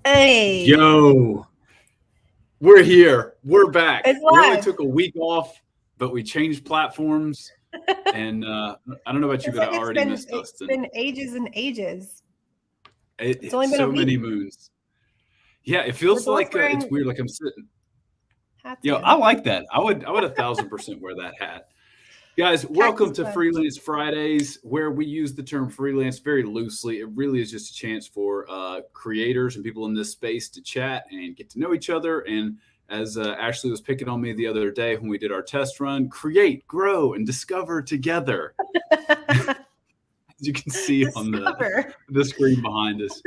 Hey. Yo, we're here. We're back. It's We only live. took a week off, but we changed platforms. And I don't know about you, It's but like I already missed it's Dustin. been ages and ages. It's only been a so many week. moons. Yeah, it feels We're both like it's wearing weird. Like I'm sitting. hats Yo, again. I like that. I would 1,000% wear that hat. Guys, welcome Cactus to bun. Freelance Fridays, where we use the term freelance very loosely. It really is just a chance for creators and people in this space to chat and get to know each other. And as Ashley was picking on me the other day when we did our test run, create, grow, and discover together. As you can see on the screen behind us.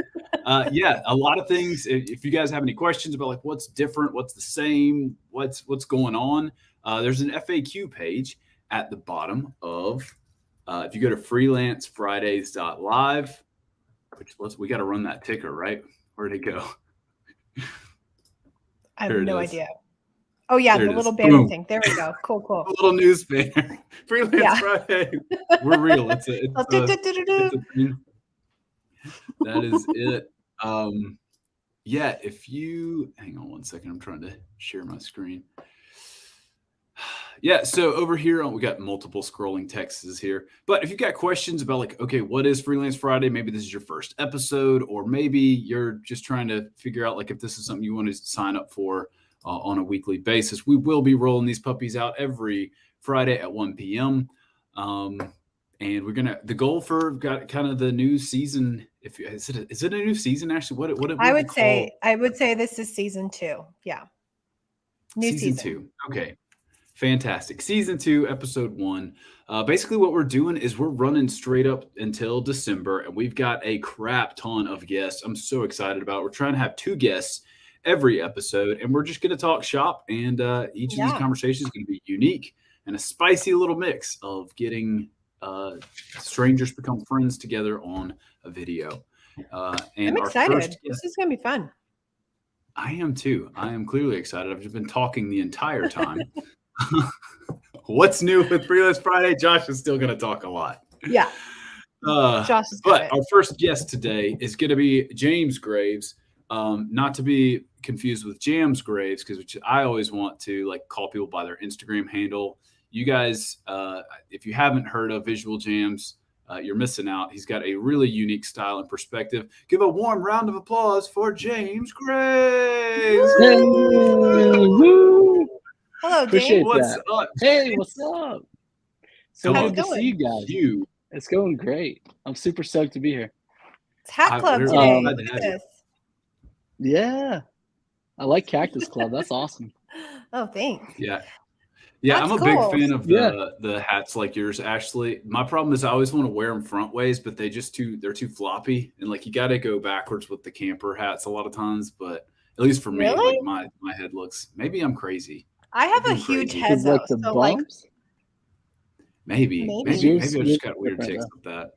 Yeah, a lot of things. If you guys have any questions about like what's different, what's the same, what's going on, there's an FAQ page at the bottom of, if you go to freelancefridays.live, which we got to run that ticker, right? Where'd it go? I have no idea. Oh yeah, There the it little is. banner Boom. thing. There we go. Cool, A cool. little news banner. Freelance Yeah. Friday. We're real. It's a Do-do-do-do-do. thing. That is it. Yeah, if you hang on one second, I'm trying to share my screen. Yeah, so over here we got multiple scrolling texts here. But if you've got questions about like, okay, what is Freelance Friday? Maybe this is your first episode, or maybe you're just trying to figure out like if this is something you want to sign up for on a weekly basis. We will be rolling these puppies out every Friday at 1 p.m. And we're gonna the goal for got kind of the new season. If is it a new season actually? What would I you would call say this is season 2. Yeah. New season season. 2? Okay. Fantastic. Season 2, episode 1. Basically, what we're doing is we're running straight up until December, and we've got a crap ton of guests. I'm so excited about it. We're trying to have 2 guests every episode, and we're just going to talk shop. And each of these conversations is going to be unique and a spicy little mix of getting strangers become friends together on a video. And I'm our excited. first guest, This is going to be fun. I am too. I am clearly excited. I've just been talking the entire time. What's new with Freelance Friday? Josh is still going to talk a lot. Yeah. Josh is but our first guest today is going to be James Graves. Not to be confused with Jams Graves, because I always want to like call people by their Instagram handle. You guys, if you haven't heard of Visual Jams, you're missing out. He's got a really unique style and perspective. Give a warm round of applause for James Graves. Woo! Hello, Appreciate James. What's that. up? Hey, what's up? So How's good it to see you guys. You. It's going great. I'm super stoked to be here. It's Hat Club we're today. glad to Look have at you. this. Yeah. I like Cactus Club. That's awesome. Oh, thanks. Yeah, That's I'm a cool. big fan of the hats like yours, Ashley. My problem is I always want to wear them front ways, but they're too floppy, and like you got to go backwards with the camper hats a lot of times. But at least for me, Really? like my head looks. Maybe I'm crazy. I have a Maybe I'm huge crazy. head Because though. like the So like bumps. Maybe Maybe. I just got weird ticks with that.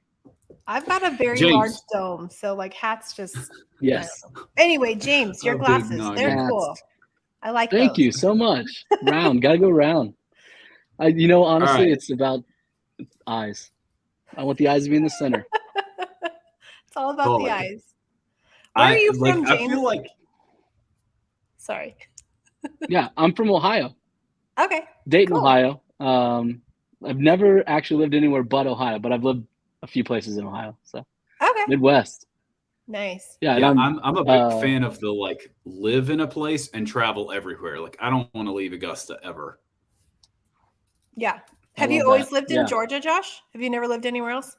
I've got a very James. large dome. So like hats just Yes. Anyway, James, your Oh, big glasses. noggin. They're Hats. cool. I like Thank those. you so much. Round. Gotta go round. Honestly, right. it's about eyes. I want the eyes to be in the center. It's all about Totally. the eyes. Where are you from, I James? feel like Sorry. Yeah, I'm from Ohio. Okay. Dayton, Cool. Ohio. I've never actually lived anywhere but Ohio, but I've lived a few places in Ohio. So Okay. Midwest. Nice. Yeah, yeah, and I'm a big fan of the like live in a place and travel everywhere. Like I don't want to leave Augusta ever. Yeah. I Have you love always that. lived in Yeah. Georgia, Josh? Have you never lived anywhere else?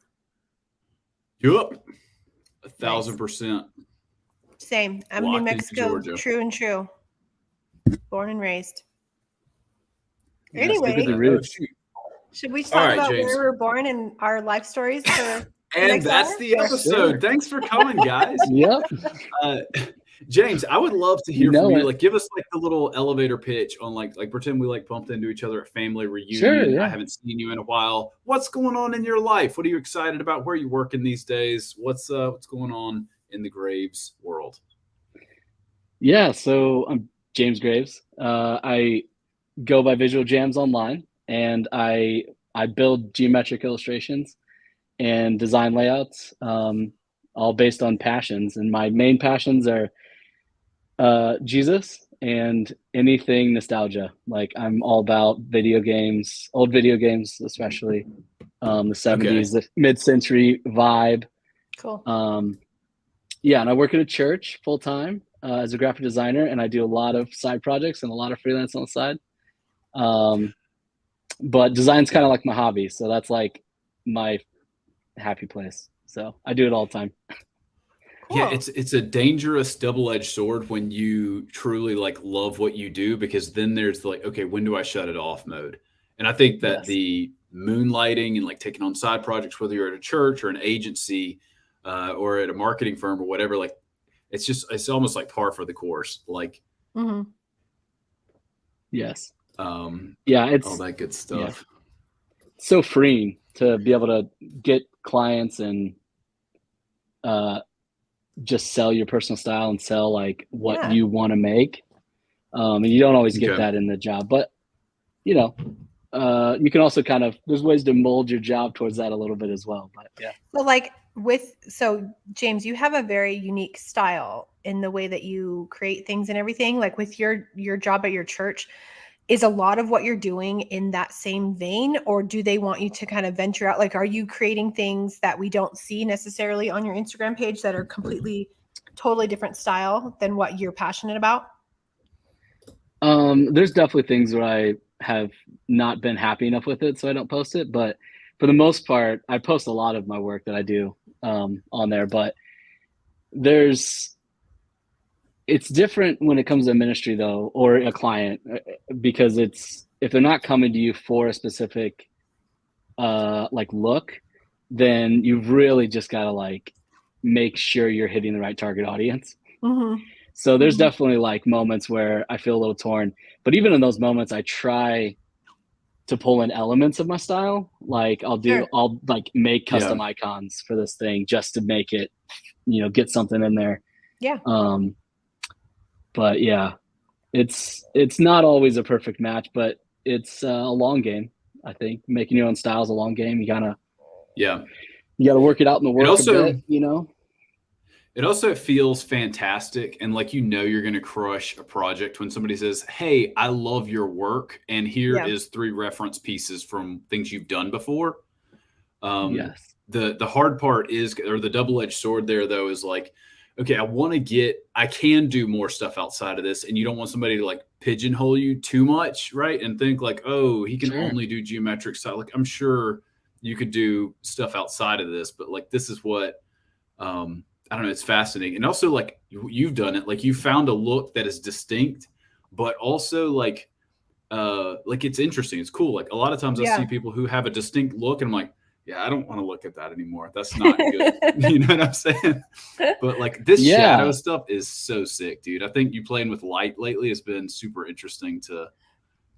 Yup. 1,000%. Same. I'm Locked New into Mexico. Georgia. True and true. Born and raised. Yes, Anyway. look at that. Roots. shoot. Should we All talk right, about James. where we were born and our life stories for And next that's hour? the episode. Sure. Thanks for coming, guys. Yep. James, I would love to hear You know from you. it. Like, give us like the little elevator pitch on like pretend we like bumped into each other at family reunion. Sure, yeah. I haven't seen you in a while. What's going on in your life? What are you excited about? Where are you working these days? What's going on in the Graves world? Yeah, so I'm James Graves. I go by Visual Jams online, and I build geometric illustrations and design layouts, all based on passions. And my main passions are Jesus and anything nostalgia. Like I'm all about video games, old video games, especially the 70s, the mid-century vibe. Cool. Yeah, and I work at a church full time as a graphic designer, and I do a lot of side projects and a lot of freelance on the side. But design's kind of like my hobby, so that's like my happy place. So I do it all the time. Cool. Yeah, it's a dangerous double-edged sword when you truly like love what you do, because then there's like, okay, when do I shut it off mode? And I think that Yes. the moonlighting and like taking on side projects, whether you're at a church or an agency or at a marketing firm or whatever, like it's almost like par for the course. Like, Mhm. Yes. yeah, It's all that good stuff. so freeing to be able to get clients and just sell your personal style and sell like what Yeah. you want to make. And you don't always get Okay. that in the job, but you know, you can also there's ways to mold your job towards that a little bit as well. But yeah. So James, you have a very unique style in the way that you create things and everything. Like with your job at your church, is a lot of what you're doing in that same vein, or do they want you to kind of venture out? Like, are you creating things that we don't see necessarily on your Instagram page that are totally different style than what you're passionate about? There's definitely things where I have not been happy enough with it, so I don't post it. But for the most part, I post a lot of my work that I do on there. But it's different when it comes to ministry though, or a client, because if they're not coming to you for a specific look, then you've really just got to make sure you're hitting the right target audience. Mm-hmm. So there's definitely moments where I feel a little torn, but even in those moments, I try to pull in elements of my style. I'll make custom icons for this thing just to make it, get something in there. Yeah. But yeah, it's not always a perfect match, but it's a long game. I think making your own style is a long game. You gotta work it out in the work a bit, It also feels fantastic, and you're going to crush a project when somebody says, "Hey, I love your work, and here is 3 reference pieces from things you've done before." Yes. The hard part is, or the double-edged sword there, though, is okay, I can do more stuff outside of this, and you don't want somebody to pigeonhole you too much, right? And think oh, he can only do geometric style. I'm sure you could do stuff outside of this, but this is what. I don't know. It's fascinating. And also you've done it, you found a look that is distinct, but also it's interesting. It's cool. A lot of times I see people who have a distinct look and I'm like, yeah, I don't want to look at that anymore. That's not good. You know what I'm saying? But this shadow stuff is so sick, dude. I think you playing with light lately has been super interesting to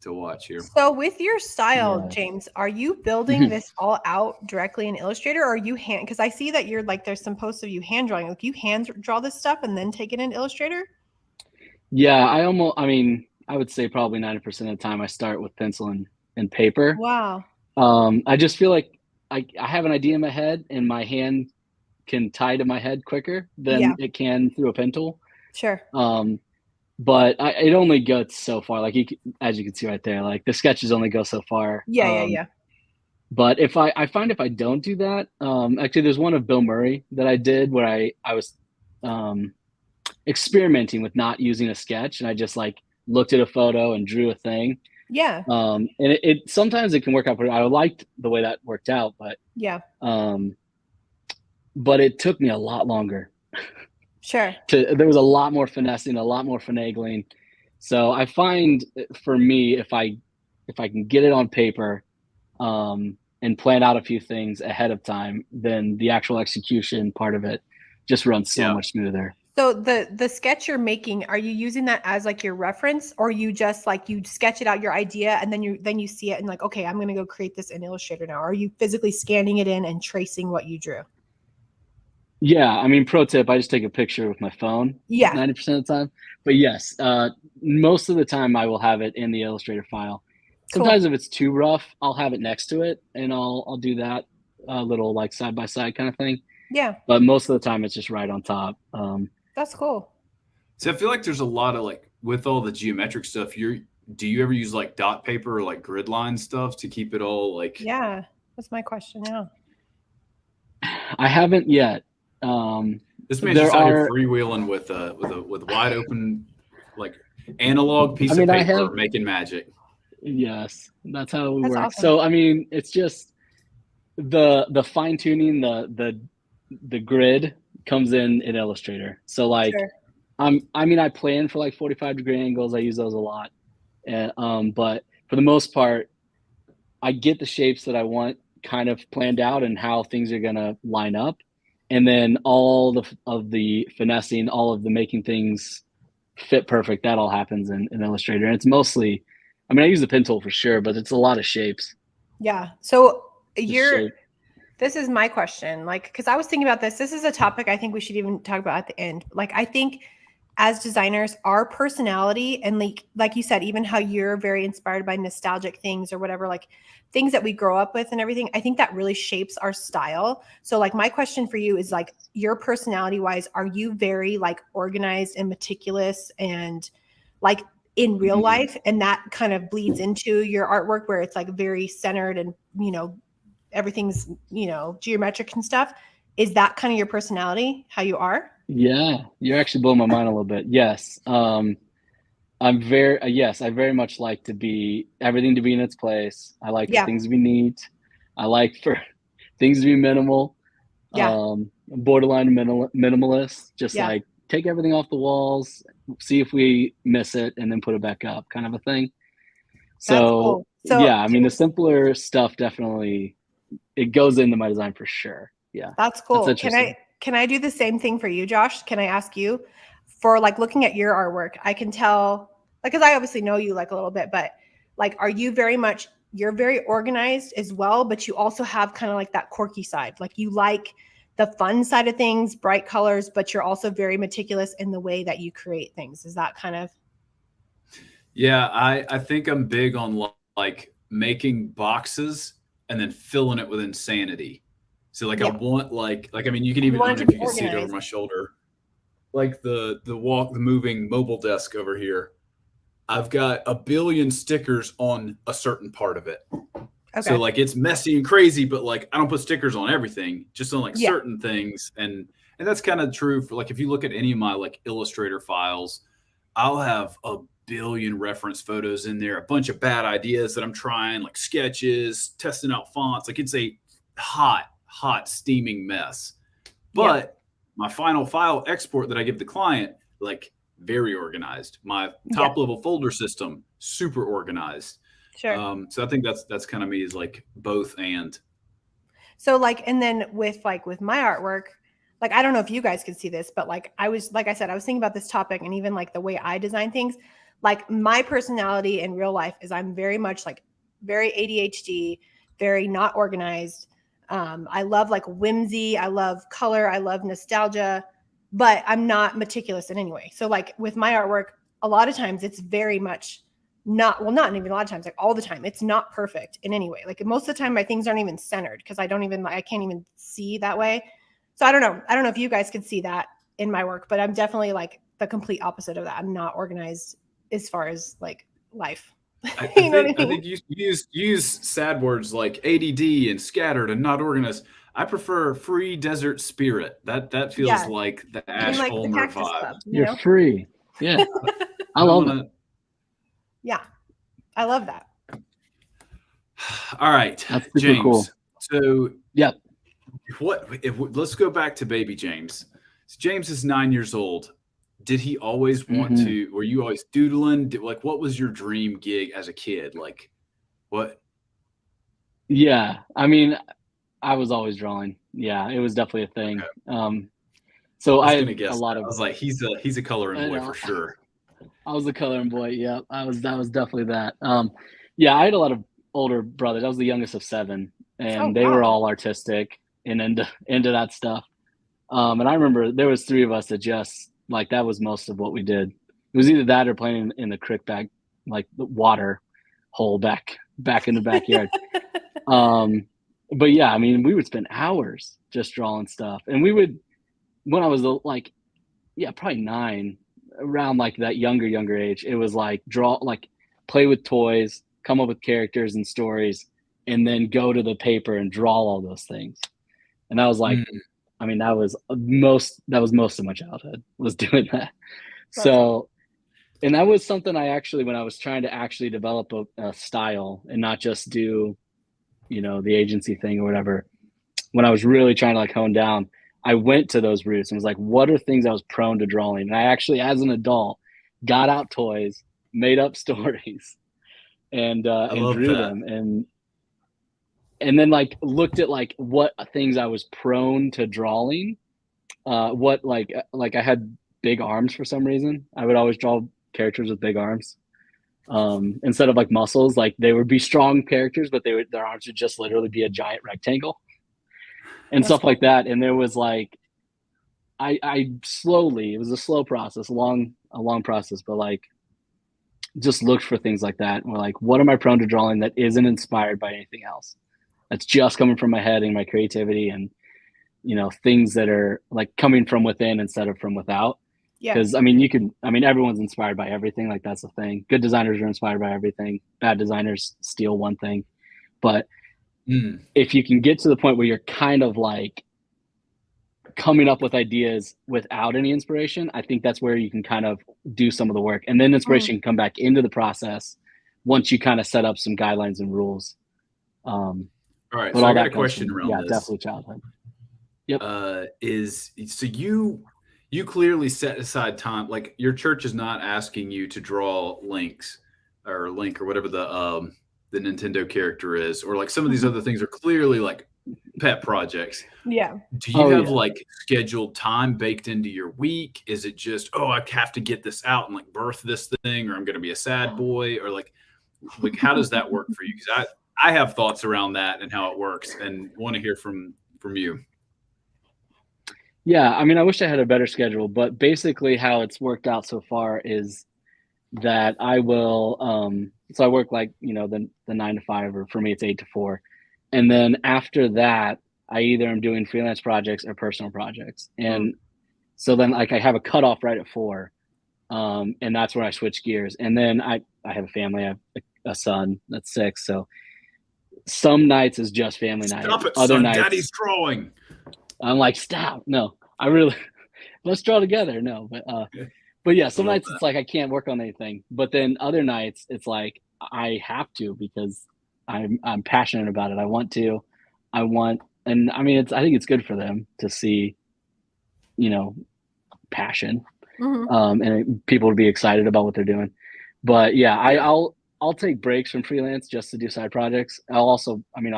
watch here. So with your style, James, are you building this all out directly in Illustrator, or are you because I see that you're there's some posts of you hand drawing. You hand draw this stuff and then take it in Illustrator? Yeah, I would say probably 90% of the time I start with pencil and paper. Wow. I just feel like I have an idea in my head and my hand can tie to my head quicker than it can through a pen tool. Sure. But it only goes so far. As you can see right there, the sketches only go so far. Yeah. But if I find if I don't do that, actually, there's one of Bill Murray that I did where I was experimenting with not using a sketch, and I just looked at a photo and drew a thing. Yeah. And it sometimes it can work out pretty. I liked the way that worked out, but but it took me a lot longer. Sure. There was a lot more finessing, a lot more finagling. So I find for me, if I can get it on paper and plan out a few things ahead of time, then the actual execution part of it just runs so much smoother. So the sketch you're making, are you using that as your reference, or you just you sketch it out, your idea, and then you see it and okay, I'm going to go create this in Illustrator now? Or are you physically scanning it in and tracing what you drew? Yeah, pro tip, I just take a picture with my phone 90% of the time. But yes, most of the time I will have it in the Illustrator file. Sometimes if it's too rough, I'll have it next to it and I'll do that little side by side kind of thing. Yeah. But most of the time it's just right on top. That's cool. So I feel like there's a lot of with all the geometric stuff, do you ever use dot paper or grid line stuff to keep it all Yeah, that's my question. Yeah. I haven't yet. This man's just out here freewheeling with wide open analog piece of paper making magic. Yes, that's how we work. Awesome. So it's just the fine tuning, the grid comes in Illustrator. So sure. I plan for 45-degree angles. I use those a lot, and but for the most part, I get the shapes that I want kind of planned out and how things are gonna line up. And then all of the finessing, all of the making things fit perfect, that all happens in Illustrator. And it's mostly, I use the pen tool for sure, but it's a lot of shapes. Yeah. So this is my question, because I was thinking about this. This is a topic I think we should even talk about at the end. I think as designers, our personality and like you said, even how you're very inspired by nostalgic things or whatever, like things that we grow up with and everything, I think that really shapes our style. So like my question for you is like, your personality wise, are you very like organized and meticulous and like in real life? And that kind of bleeds into your artwork where it's like very centered and, everything's, geometric and stuff. Is that kind of your personality, how you are? Yeah, you're actually blowing my mind a little bit. Yes. Yes, I very much like everything to be in its place. I like for things to be neat. I like for things to be minimal. Borderline minimalist, just like take everything off the walls, see if we miss it, and then put it back up, kind of a thing. So, cool. Yeah, I mean, the simpler stuff definitely, it goes into my design for sure. Yeah. That's cool. Can I do the same thing for you, Josh? Can I ask you for like looking at your artwork? I can tell, like, because I obviously know you like a little bit, but like, are you you're very organized as well, but you also have kind of like that quirky side. Like you like the fun side of things, bright colors, but you're also very meticulous in the way that you create things. Is that kind of? Yeah, I think I'm big on like making boxes and then filling it with insanity. So like I want like I mean you can even, I don't know if you can see it over my shoulder, like the moving mobile desk over here. I've got a billion stickers on a certain part of it. Okay. So like it's messy and crazy, but like I don't put stickers on everything, just on like certain things. And that's kind of true for like if you look at any of my like Illustrator files, I'll have a billion reference photos in there, a bunch of bad ideas that I'm trying, like sketches, testing out fonts. Like it's a hot steaming mess. But my final file export that I give the client, like very organized. My top level folder system, super organized. Sure. So I think that's kind of me, is like both and. So like, and then with my artwork, like, I don't know if you guys could see this, but like I said, I was thinking about this topic, and even like the way I design things, like my personality in real life is I'm very much like very ADHD, very not organized. I love like whimsy. I love color. I love nostalgia, but I'm not meticulous in any way. So like with my artwork, a lot of times it's very much not even a lot of times, like all the time, it's not perfect in any way. Like most of the time my things aren't even centered because I can't even see that way. So I don't know if you guys could see that in my work, but I'm definitely like the complete opposite of that. I'm not organized as far as like life. I think you use sad words like ADD and scattered and not organized. I prefer free desert spirit. That feels like the Ash like Ulmer the vibe. Club, You're free. Yeah. I love it. Yeah. I love that. All right. That's super James. Cool. So yep. Let's go back to baby James. So James is 9 years old. Did he always want to, were you always doodling? What was your dream gig as a kid? Like what? Yeah. I mean, I was always drawing. Yeah, it was definitely a thing. Okay. So I had a lot of, I was like, he's a coloring boy for sure. I was a coloring boy. Yeah, that was definitely that. Yeah, I had a lot of older brothers. I was the youngest of 7, and they were all artistic and into that stuff. And I remember there was 3 of us that just like, that was most of what we did. It was either that or playing in the creek back, like the water hole back in the backyard. But yeah, I mean, we would spend hours just drawing stuff. And we would, when I was like, probably 9, around like that younger age, it was like play with toys, come up with characters and stories, and then go to the paper and draw all those things. And that was like, I mean, that was most of my childhood, was doing that. So, and that was something I actually, when I was trying to actually develop a style and not just do, the agency thing or whatever, when I was really trying to like hone down, I went to those roots and was like, what are things I was prone to drawing? And I actually, as an adult, got out toys, made up stories, and drew them. And then like looked at like what things I was prone to drawing. What like I had big arms for some reason. I would always draw characters with big arms. Instead of like muscles, like they would be strong characters, but their arms would just literally be a giant rectangle and stuff like that. And there was like, I slowly, it was a slow process, a long process, but like just looked for things like that. And we're like, what am I prone to drawing that isn't inspired by anything else? That's just coming from my head and my creativity, and things that are like coming from within instead of from without. Yeah. Because everyone's inspired by everything. Like, that's the thing. Good designers are inspired by everything. Bad designers steal one thing. But if you can get to the point where you're kind of like coming up with ideas without any inspiration, I think that's where you can kind of do some of the work, and then inspiration can come back into the process once you kind of set up some guidelines and rules. All right, so I got a question around this. Definitely childhood. Yep. So you clearly set aside time. Like, your church is not asking you to draw Link or whatever the Nintendo character is, or like some of these other things are clearly like pet projects. Yeah. Do you have like scheduled time baked into your week? Is it just, I have to get this out and like birth this thing, or I'm going to be a sad boy, or like how does that work for you? Because I have thoughts around that and how it works, and want to hear from you. Yeah, I mean, I wish I had a better schedule, but basically how it's worked out so far is that I will, so I work like, the 9 to 5, or for me it's 8 to 4. And then after that, I either am doing freelance projects or personal projects. And so then like I have a cutoff right at 4. And that's where I switch gears. And then I have a family. I have a son that's 6. So some nights is just family night. Stop it, Other son. nights, Daddy's drawing. I'm like, stop. No, I really, let's draw together. No, but yeah, some nights it's like I can't work on anything. But then other nights it's like I have to, because I'm passionate about it. I want, and I mean, I think it's good for them to see, passion, and people to be excited about what they're doing. But yeah, I'll take breaks from freelance just to do side projects. I'll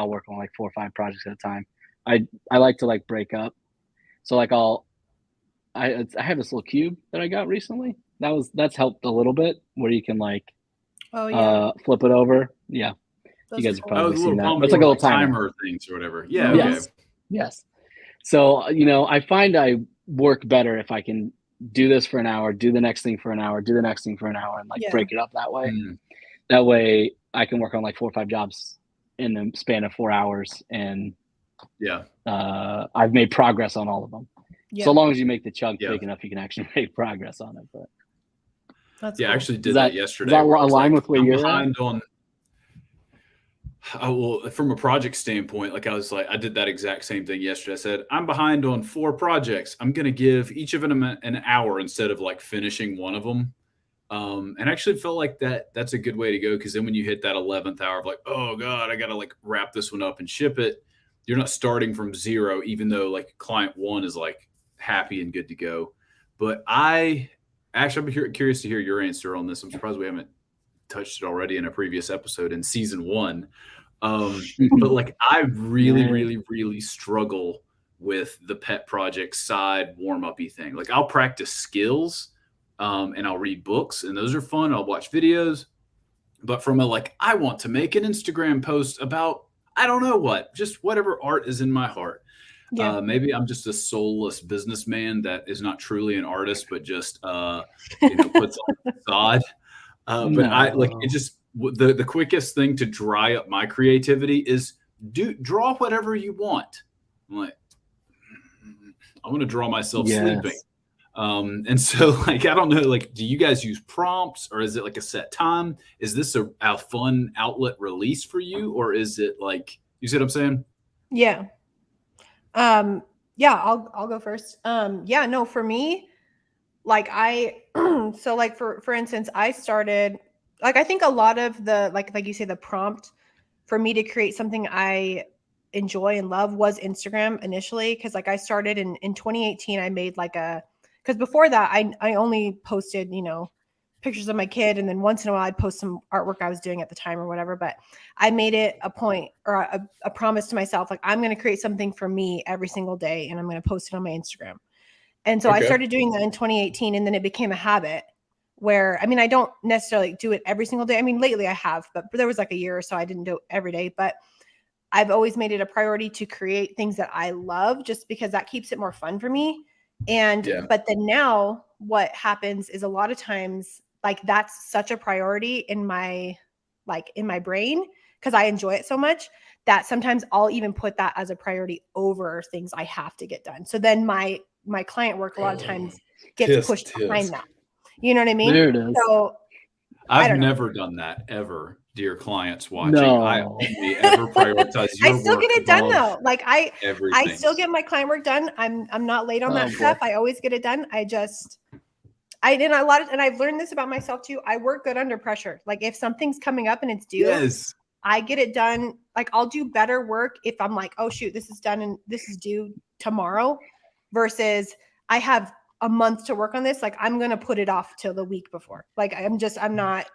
work on like 4 or 5 projects at a time. I like to like break up. So like I have this little cube that I got recently. That's helped a little bit, where you can like flip it over. Yeah. Those you guys have cool. probably seen that. It's like a little timer things or whatever. Yeah. Yes. Okay. Yes. So, I find I work better if I can do this for an hour, do the next thing for an hour, do the next thing for an hour, and like break it up that way. That way I can work on like 4 or 5 jobs in the span of 4 hours, and I've made progress on all of them. So long as you make the chunk big enough, you can actually make progress on it. But that's I cool. actually did that yesterday. Does that align with where you're behind at? Well, from a project standpoint, like I did that exact same thing yesterday. I said, I'm behind on 4 projects. I'm going to give each of them an hour instead of like finishing one of them. And actually felt like that's a good way to go, because then when you hit that 11th hour of like, oh God, I got to like wrap this one up and ship it, you're not starting from 0, even though like client 1 is like happy and good to go. But I'm curious to hear your answer on this. I'm surprised we haven't touched it already in a previous episode in season 1. But like I really struggle with the pet project side warm-up-y thing. Like, I'll practice skills, and I'll read books, and those are fun. I'll watch videos, but from I want to make an Instagram post about, I don't know what, just whatever art is in my heart. Yeah. Maybe I'm just a soulless businessman that is not truly an artist, but just, puts on the facade. But it just, the quickest thing to dry up my creativity is draw whatever you want. I'm like, I want to draw myself sleeping. And so I don't know, do you guys use prompts, or is it like a set time? Is this a fun outlet release for you? Or is it you see what I'm saying? Yeah. I'll go first. No, for me, for instance, I started, I think a lot of the, like you say, the prompt for me to create something I enjoy and love was Instagram initially. Cause I started in 2018, I made cause before that I only posted, pictures of my kid. And then once in a while I'd post some artwork I was doing at the time or whatever, but I made it a point or a promise to myself. I'm going to create something for me every single day, and I'm going to post it on my Instagram. And so I started doing that in 2018, and then it became a habit where, I don't necessarily do it every single day. Lately I have, but there was a year or so I didn't do it every day, but I've always made it a priority to create things that I love, just because that keeps it more fun for me. And, Yeah. but then now what happens is a lot of times, like that's such a priority in my brain, because I enjoy it so much that sometimes I'll even put that as a priority over things I have to get done. So then my client work a lot of times gets pushed behind that. You know what I mean? There it is. So I've never done that ever, dear clients watching. No. I only ever prioritize your I still work get it done above though. Like I everything. still get my client work done. I'm not late on that stuff. I always get it done. And I've learned this about myself too. I work good under pressure. Like if something's coming up and it's due, Yes. I get it done. Like I'll do better work if I'm like, oh shoot, this is done and this is due tomorrow, versus I have a month to work on this. Like I'm going to put it off till the week before. Like I'm not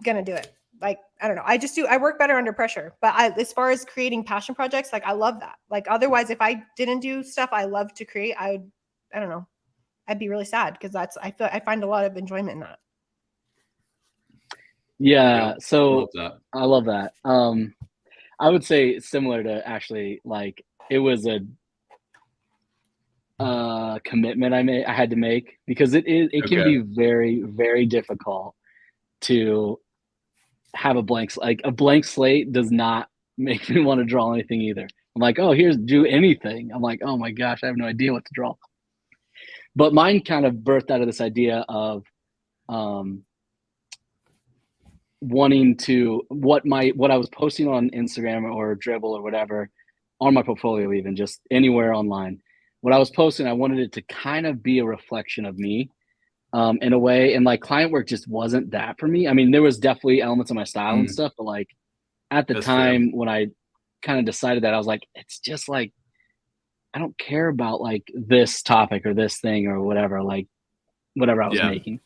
going to do it. Like, I don't know. I work better under pressure, but as far as creating passion projects, like I love that. Like otherwise, if I didn't do stuff I love to create, I don't know. I'd be really sad because I find a lot of enjoyment in that. Yeah. So I love that. I love that. I would say similar to Ashley, like it was a commitment I had to make, because it can be very, very difficult to have a blank slate does not make me want to draw anything either. I'm like, oh, do anything. I'm like, oh my gosh, I have no idea what to draw. But mine kind of birthed out of this idea of wanting to what I was posting on Instagram or Dribble or whatever, on my portfolio, even just anywhere online. What I was posting, I wanted it to kind of be a reflection of me in a way. And like client work just wasn't that for me. I mean, there was definitely elements of my style and stuff, but like at the time when I kind of decided that, I was like, it's just like, I don't care about like this topic or this thing or whatever, like whatever I was making.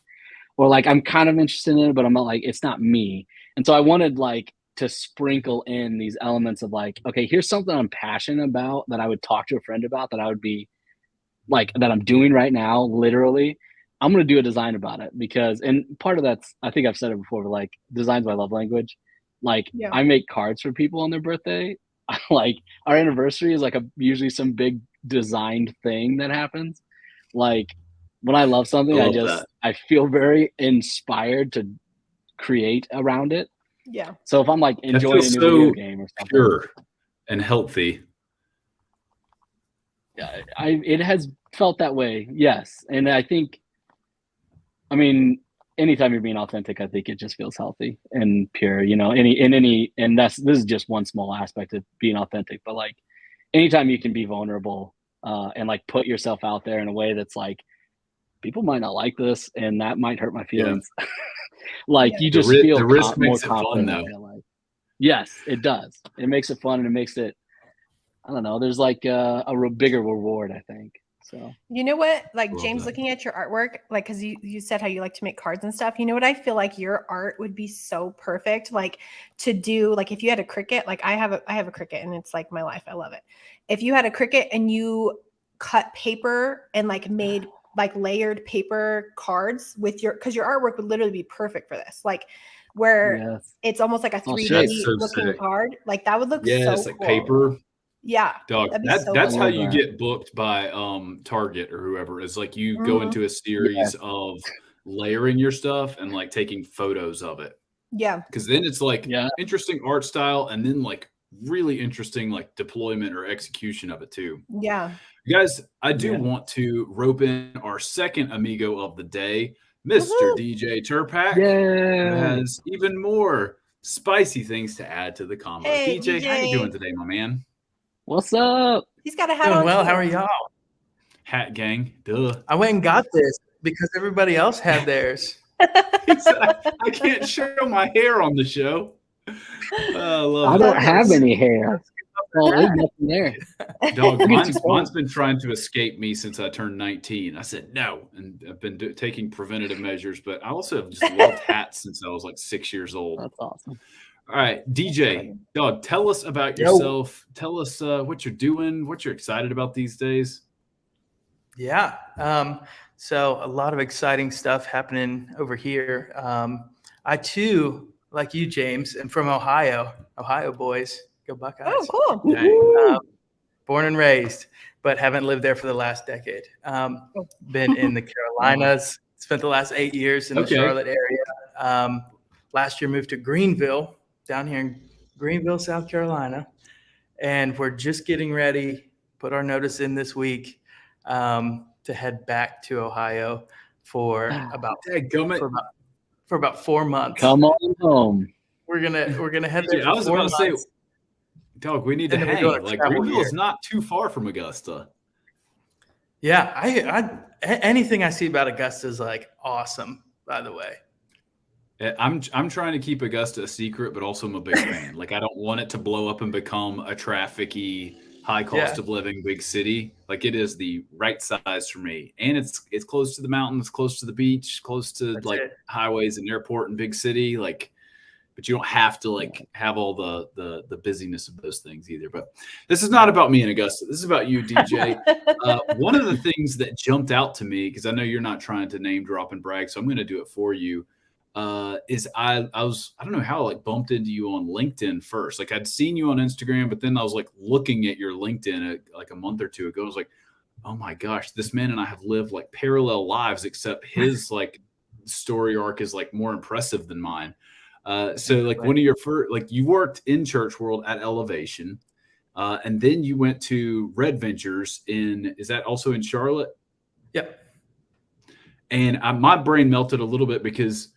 Or like, I'm kind of interested in it, but I'm not like, it's not me. And so I wanted like to sprinkle in these elements of like, okay, here's something I'm passionate about that I would talk to a friend about, that I would be like, that I'm doing right now, literally. I'm going to do a design about it because, and part of that's, I think I've said it before, but like design's my love language. Like I make cards for people on their birthday. Like our anniversary is like usually some big designed thing that happens. Like when I love something, I feel very inspired to create around it. Yeah. So if I'm like enjoying a new video game or something, pure and healthy. Yeah, it has felt that way. Yes. And I think, I mean, anytime you're being authentic, I think it just feels healthy and pure, you know, and this is just one small aspect of being authentic, but like anytime you can be vulnerable and like put yourself out there in a way that's like, people might not like this and that might hurt my feelings. Like you just feel the risk more makes it fun confident. Though. Yes, it does. It makes it fun and it makes it, I don't know, there's like a bigger reward, I think. So you know what, like James, looking at your artwork, like because you said how you like to make cards and stuff, you know what, I feel like your art would be so perfect, like to do, like if you had a Cricut, like I have a Cricut and it's like my life, I love it. If you had a Cricut and you cut paper and like made like layered paper cards with because your artwork would literally be perfect for this, like where it's almost like a 3D looking card, like that would look so like cool. Paper. Yeah, dog. That's how you get booked by Target or whoever. Is like you go into a series of layering your stuff and like taking photos of it. Yeah, because then it's like interesting art style, and then like really interesting like deployment or execution of it too. Yeah, guys, I do want to rope in our second amigo of the day, Mr. DJ Tirpack, who has even more spicy things to add to the combo. Hey, DJ, how you doing today, my man? What's up? He's got a hat on. Well, how are y'all? Hat gang, duh. I went and got this because everybody else had theirs. I can't show my hair on the show. I don't have any hair. Well, there's nothing there. Dog, mine's been trying to escape me since I turned 19. I said no, and I've been taking preventative measures, but I also have just loved hats since I was like 6 years old. That's awesome. All right, DJ, dog, tell us about yourself. Tell us what you're doing, what you're excited about these days. Yeah. So a lot of exciting stuff happening over here. I too, like you, James, am from Ohio boys. Go Buckeyes. Oh, cool. born and raised, but haven't lived there for the last decade. Been in the Carolinas, spent the last 8 years in the Charlotte area. Last year moved to Greenville, down here in Greenville, South Carolina. And we're just getting ready, put our notice in this week to head back to Ohio for about 4 months. Come on home. We're gonna head there. I was about to say, dog, we need to hang. Like Greenville is here. not too far from Augusta. Yeah, I anything I see about Augusta is like awesome. By the way, I'm trying to keep Augusta a secret, but also I'm a big fan. Like I don't want it to blow up and become a trafficky, high cost of living big city. Like it is the right size for me, and it's close to the mountains, close to the beach, close to highways and airport and big city. Like, but you don't have to like have all the busyness of those things either. But this is not about me in Augusta. This is about you, DJ. One of the things that jumped out to me, because I know you're not trying to name drop and brag, so I'm going to do it for you. Is I don't know how I like bumped into you on LinkedIn first. Like I'd seen you on Instagram, but then I was like looking at your LinkedIn like a month or two ago. I was like, oh my gosh, this man and I have lived like parallel lives, except his like story arc is like more impressive than mine. So like one of your first, like you worked in church world at Elevation, and then you went to Red Ventures is that also in Charlotte? Yep. And my brain melted a little bit because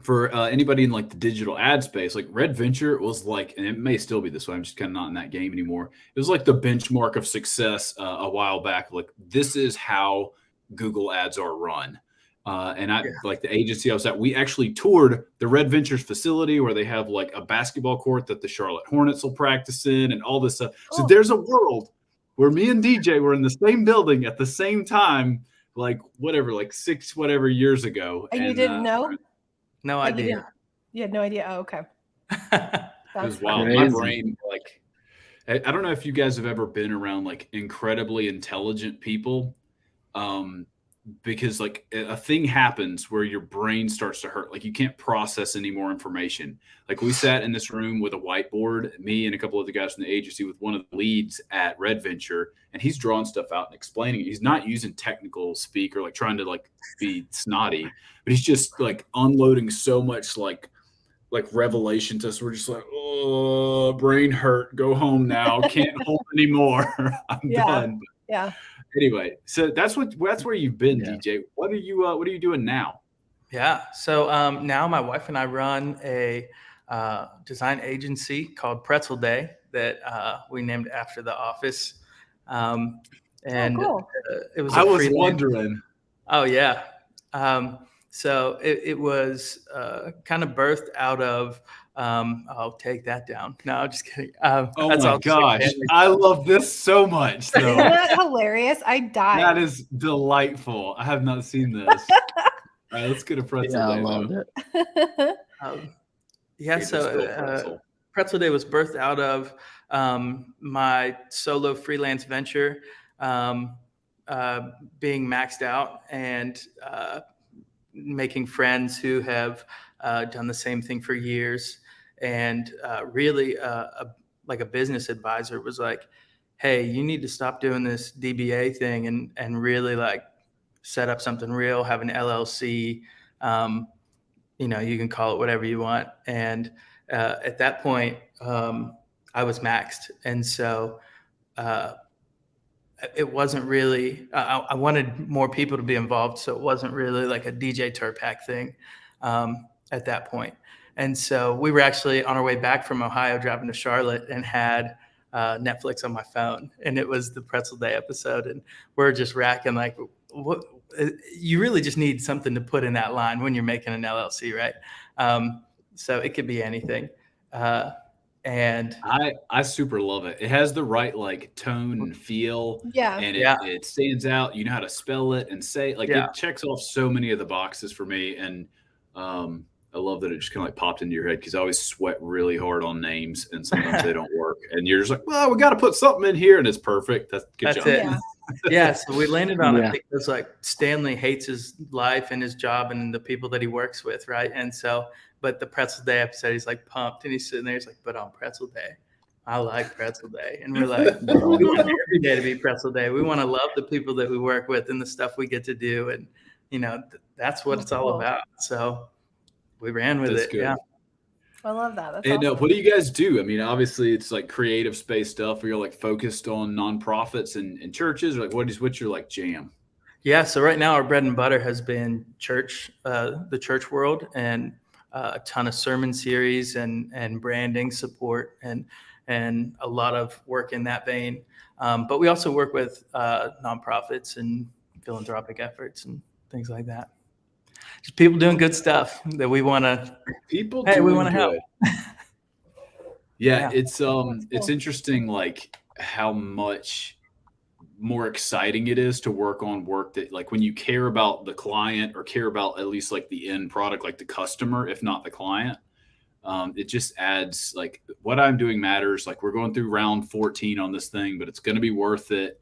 for anybody in like the digital ad space, like Red Venture was like, and it may still be this way, I'm just kind of not in that game anymore. It was like the benchmark of success a while back. Like this is how Google ads are run. Like the agency I was at, we actually toured the Red Ventures facility where they have like a basketball court that the Charlotte Hornets will practice in and all this stuff. So there's a world where me and DJ were in the same building at the same time, like whatever, like 6 years ago. And you didn't know? No idea. You had no idea. Oh, okay. It was wild. Crazy. My brain, like, I don't know if you guys have ever been around like incredibly intelligent people. Because like a thing happens where your brain starts to hurt. Like you can't process any more information. Like we sat in this room with a whiteboard, me and a couple of the guys from the agency with one of the leads at Red Venture, and he's drawing stuff out and explaining it. He's not using technical speak or like trying to like be snotty, but he's just like unloading so much like revelation to us. We're just like, oh, brain hurt. Go home now. Can't hold anymore. I'm done. But, yeah. Anyway, so that's where you've been, DJ. What are you doing now? Yeah. So now my wife and I run a design agency called Pretzel Day that we named after the office. And cool. It was. I was wondering. Oh yeah. So it was kind of birthed out of. I'll take that down. No, I'm just kidding. Oh my gosh, I love this so much. Though. Isn't that hilarious? I died. That is delightful. I have not seen this. All right, let's get a Pretzel Day. I loved it. So Pretzel Day was birthed out of my solo freelance venture being maxed out and making friends who have done the same thing for years. And really like a business advisor was like, hey, you need to stop doing this DBA thing and really like set up something real, have an LLC, you can call it whatever you want. And at that point, I was maxed. And so it wasn't really, I wanted more people to be involved. So it wasn't really like a DJ Tirpack thing at that point. And so we were actually on our way back from Ohio, driving to Charlotte, and had Netflix on my phone. And it was the Pretzel Day episode. And we're just racking like, what? You really just need something to put in that line when you're making an LLC, right? So it could be anything. And I super love it. It has the right like tone and feel. Yeah. And it stands out. You know how to spell it and say like it checks off so many of the boxes for me. And I love that it just kind of like popped into your head because I always sweat really hard on names and sometimes they don't work. And you're just like, well, we got to put something in here and it's perfect. That's job. It. Yeah. So we landed on it because like Stanley hates his life and his job and the people that he works with. Right. And so, but the Pretzel Day episode, he's like pumped and he's sitting there. He's like, but on Pretzel Day, I like Pretzel Day. And we're like, we want every day to be Pretzel Day. We want to love the people that we work with and the stuff we get to do. And, that's what it's all about. So we ran with That's it. good. Yeah. I love that. That's And awesome. what do you guys do? I mean, obviously it's like creative space stuff where you're like focused on nonprofits and churches, or like what's your like jam? Yeah. So right now our bread and butter has been the church world, and a ton of sermon series and branding support and a lot of work in that vein. But we also work with nonprofits and philanthropic efforts and things like that. Just people doing good stuff that we want to. People Hey, we doing want to help. good. Yeah, Yeah. it's interesting like how much more exciting it is to work on work that like when you care about the client or care about at least like the end product, like the customer, if not the client. It just adds like what I'm doing matters. Like we're going through round 14 on this thing, but it's going to be worth it.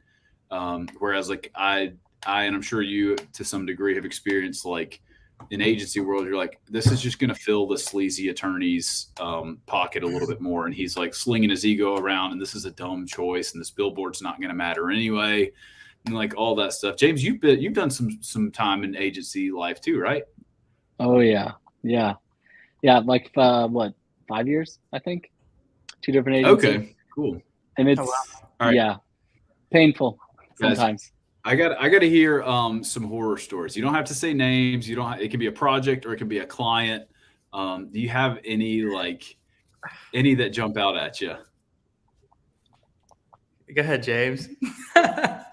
Whereas like I, and I'm sure you to some degree have experienced like in agency world, you're like, this is just going to fill the sleazy attorney's pocket a little bit more. And he's like slinging his ego around and this is a dumb choice. And this billboard's not going to matter anyway. And like all that stuff. James, you've done some time in agency life too, right? Oh yeah. Yeah. Yeah. Like, 5 years, I think. 2 different agencies. Okay, cool. And it's, wow. All right. yeah, painful Guys, sometimes. I got to hear some horror stories. You don't have to say names. You don't. It can be a project or it can be a client. Do you have any that jump out at you? Go ahead, James. I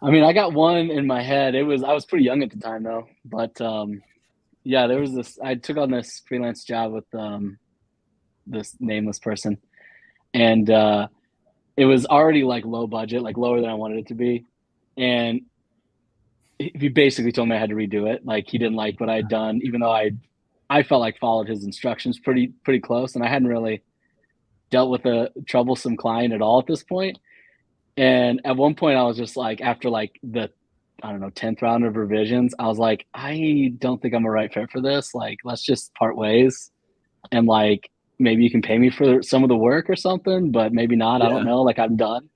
mean, I got one in my head. I was pretty young at the time though, but yeah, there was this. I took on this freelance job with this nameless person, and it was already like low budget, like lower than I wanted it to be, and he basically told me I had to redo it. Like he didn't like what I had done, even though I felt like followed his instructions pretty close, and I hadn't really dealt with a troublesome client at all at this point. And at one point I was just like, after like the, I don't know, 10th round of revisions, I was like, I don't think I'm a right fit for this. Like, let's just part ways. And like, maybe you can pay me for some of the work or something, but maybe not. Yeah. I don't know. Like I'm done.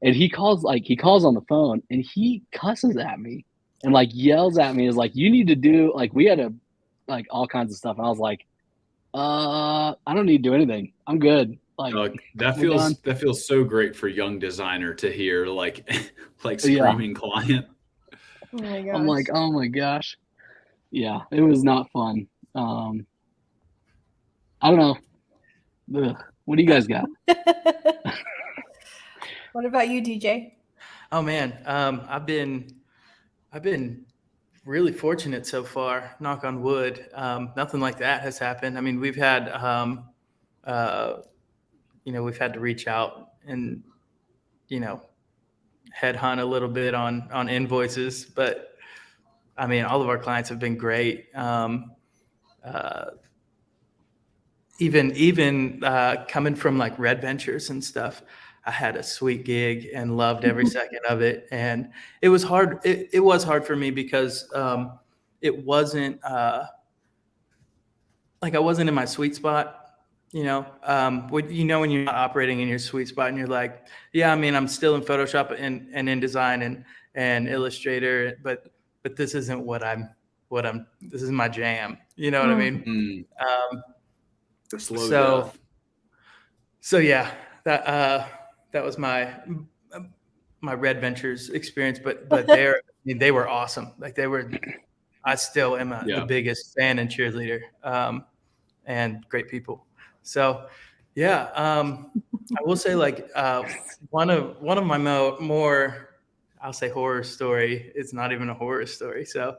And he calls on the phone and he cusses at me and like yells at me, is like, you need to do, like, we had like all kinds of stuff. And I was like, I don't need to do anything. I'm good. Like that feels so great for young designer to hear like screaming client. Oh my gosh. I'm like, oh my gosh. Yeah, it was not fun. I don't know. Ugh. What do you guys got? What about you, DJ? Oh man, I've been really fortunate so far. Knock on wood. Nothing like that has happened. I mean, we've had we've had to reach out and headhunt a little bit on invoices, but I mean, all of our clients have been great. Even coming from like Red Ventures and stuff, I had a sweet gig and loved every second of it. And it was hard. It was hard for me because it wasn't like I wasn't in my sweet spot. When you're not operating in your sweet spot and you're like, yeah, I mean, I'm still in Photoshop and in design and Illustrator, but this isn't this is my jam. You know what I mean? The slow death. So yeah, that was my Red Ventures experience, but they were awesome. Like I still am the biggest fan and cheerleader, and great people. So yeah, I will say like one of my more, I'll say, horror story. It's not even a horror story. So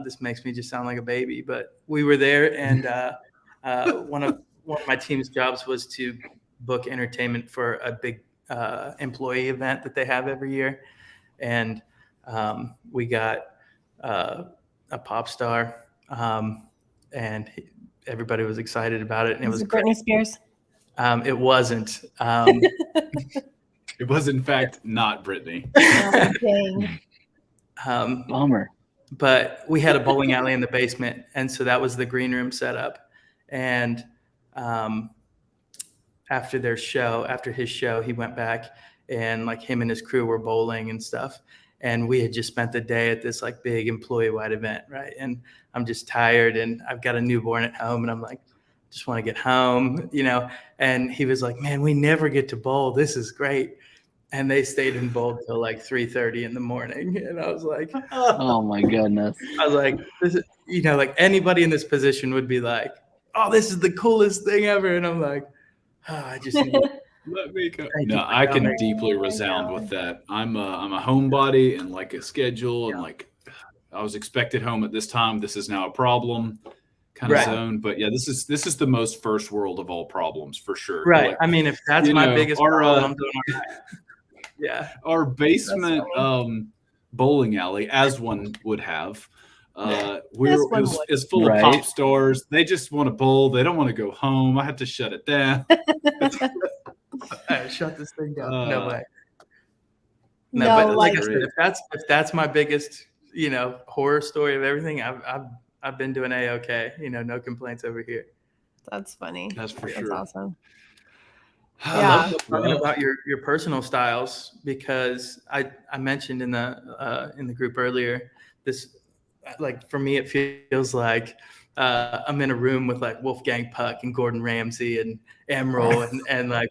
this makes me just sound like a baby, but we were there and one of my team's jobs was to book entertainment for a big employee event that they have every year. And we got a pop star and everybody was excited about it. And it was Britney Spears. It wasn't. It was in fact not Britney. Bummer. But we had a bowling alley in the basement, and so that was the green room setup. And after his show, he went back and like him and his crew were bowling and stuff. And we had just spent the day at this like big employee-wide event, right? And I'm just tired and I've got a newborn at home and I'm like, just want to get home, you know? And he was like, man, we never get to bowl. This is great. And they stayed in bowl till like 3:30 in the morning. And I was like, Oh my goodness. I was like, this is, you know, like anybody in this position would be like, oh, this is the coolest thing ever. And I'm like, oh, I just need Let me go. Thank you No, for I can coming. deeply resound with that. I'm a homebody and like a schedule and like I was expected home at this time. This is now a problem kind of Right. zone. But yeah, this is the most first world of all problems for sure. right. Like, I mean, if that's you my know, biggest our, problem, I'm doing all right. Yeah. our basement bowling alley, as one would have, is full of pop stars. They just want to bowl. They don't want to go home. I had to shut it down. Hey, shut this thing down. No way. No, But like I like- said, if that's my biggest, you know, horror story of everything, I've been doing A-okay. You know, no complaints over here. That's funny. That's for That's sure. awesome. I love talking about your personal styles because I mentioned in the group earlier this, like for me it feels like I'm in a room with like Wolfgang Puck and Gordon Ramsay and Emerald and like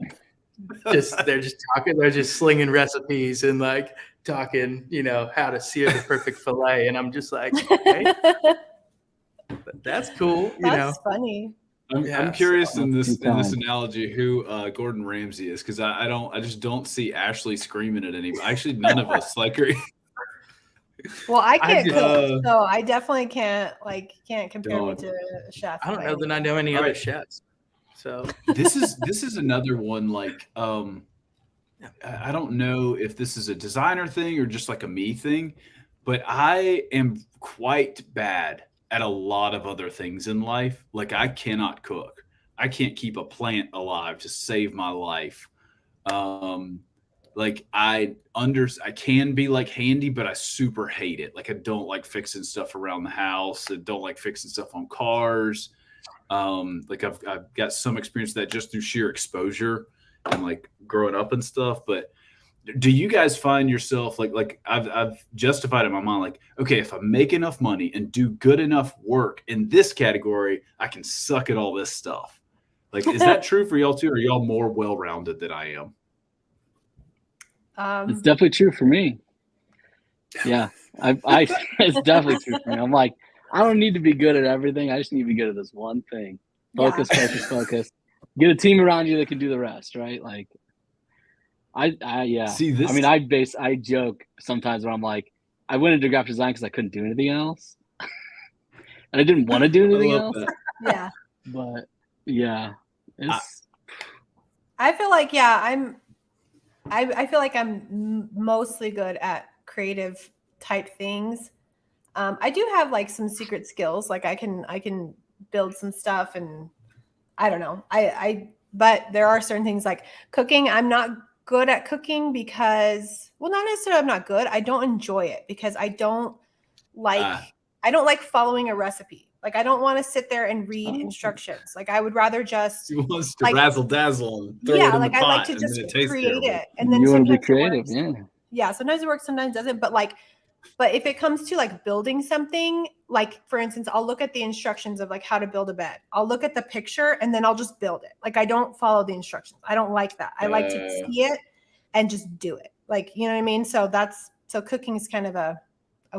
they're just talking, they're just slinging recipes and like talking, you know, how to sear the perfect fillet, and I'm just like, okay, that's cool, you know. That's funny. I'm curious in this That's analogy who Gordon Ramsay is, because I just don't see Ashley screaming at anybody. Actually, none of us like her. Well, I can't just- cook, so I definitely can't compare me Don't. to a chef. I don't by know any that I know any All other right. chefs. So This is another one. Like I don't know if this is a designer thing or just like a me thing, but I am quite bad at a lot of other things in life. Like I cannot cook. I can't keep a plant alive to save my life. Like I can be like handy, but I super hate it. Like I don't like fixing stuff around the house. I don't like fixing stuff on cars. Like I've got some experience with that just through sheer exposure and like growing up and stuff. But do you guys find yourself like I've justified in my mind, like, okay, if I make enough money and do good enough work in this category, I can suck at all this stuff. Like, is that true for y'all too? Or are y'all more well-rounded than I am? It's definitely true for me. Yeah, I it's definitely true for me. I'm like, I don't need to be good at everything. I just need to be good at this one thing. Focus. Get a team around you that can do the rest, right? Like, yeah. See, this. I mean, I joke sometimes where I'm like, I went into graphic design because I couldn't do anything else, and I didn't want to do anything else. That. Yeah. But yeah, it's. I feel like I feel like I'm mostly good at creative type things. I do have like some secret skills. Like I can build some stuff, and I don't know. But there are certain things like cooking. I'm not good at cooking because, well, not necessarily I'm not good. I don't enjoy it because I don't like following a recipe. Like I don't want to sit there and read instructions. Like I would rather just She wants to like, razzle dazzle and throw it in like the I pot, like to and just then it tastes create terrible. it, and then You want to be sometimes it creative, works. yeah. Sometimes it works, sometimes it doesn't. But if it comes to like building something, like for instance, I'll look at the instructions of like how to build a bed. I'll look at the picture and then I'll just build it. Like I don't follow the instructions. I don't like that. I like to see it and just do it. Like, you know what I mean? So cooking is kind of a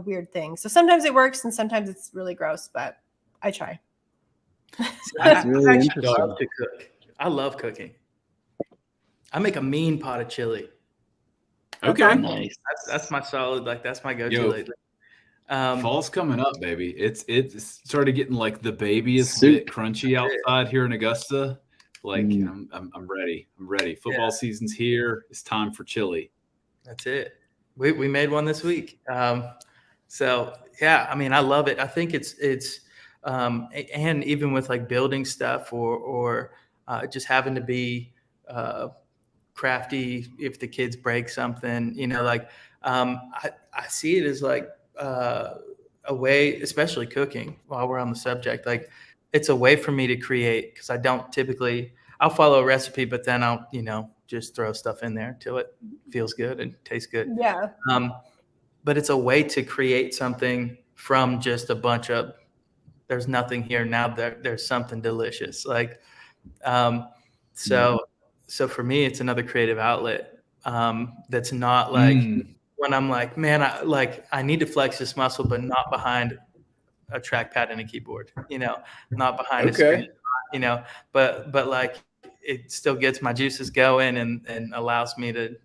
weird thing. So sometimes it works and sometimes it's really gross, but I try. That's really I interesting. love to cook. I love cooking. I make a mean pot of chili. Okay. Nice. That's my solid, like that's my go-to Yo. lately. Fall's coming up, baby. It's started getting like the babyest Soup. bit crunchy outside here in Augusta. Like I'm ready. I'm ready. Football season's here. It's time for chili. That's it. We made one this week. So yeah, I mean, I love it. I think it's and even with like building stuff or just having to be crafty if the kids break something, you know, like I see it as like a way, especially cooking while we're on the subject, like it's a way for me to create because I don't typically, I'll follow a recipe, but then I'll, just throw stuff in there till it feels good and tastes good. Yeah. But it's a way to create something from just a bunch of, there's nothing here now, there's something delicious. Like, so for me, it's another creative outlet. That's not like when I'm like, man, I need to flex this muscle, but not behind a trackpad and a keyboard, not behind a screen, but like it still gets my juices going and allows me to,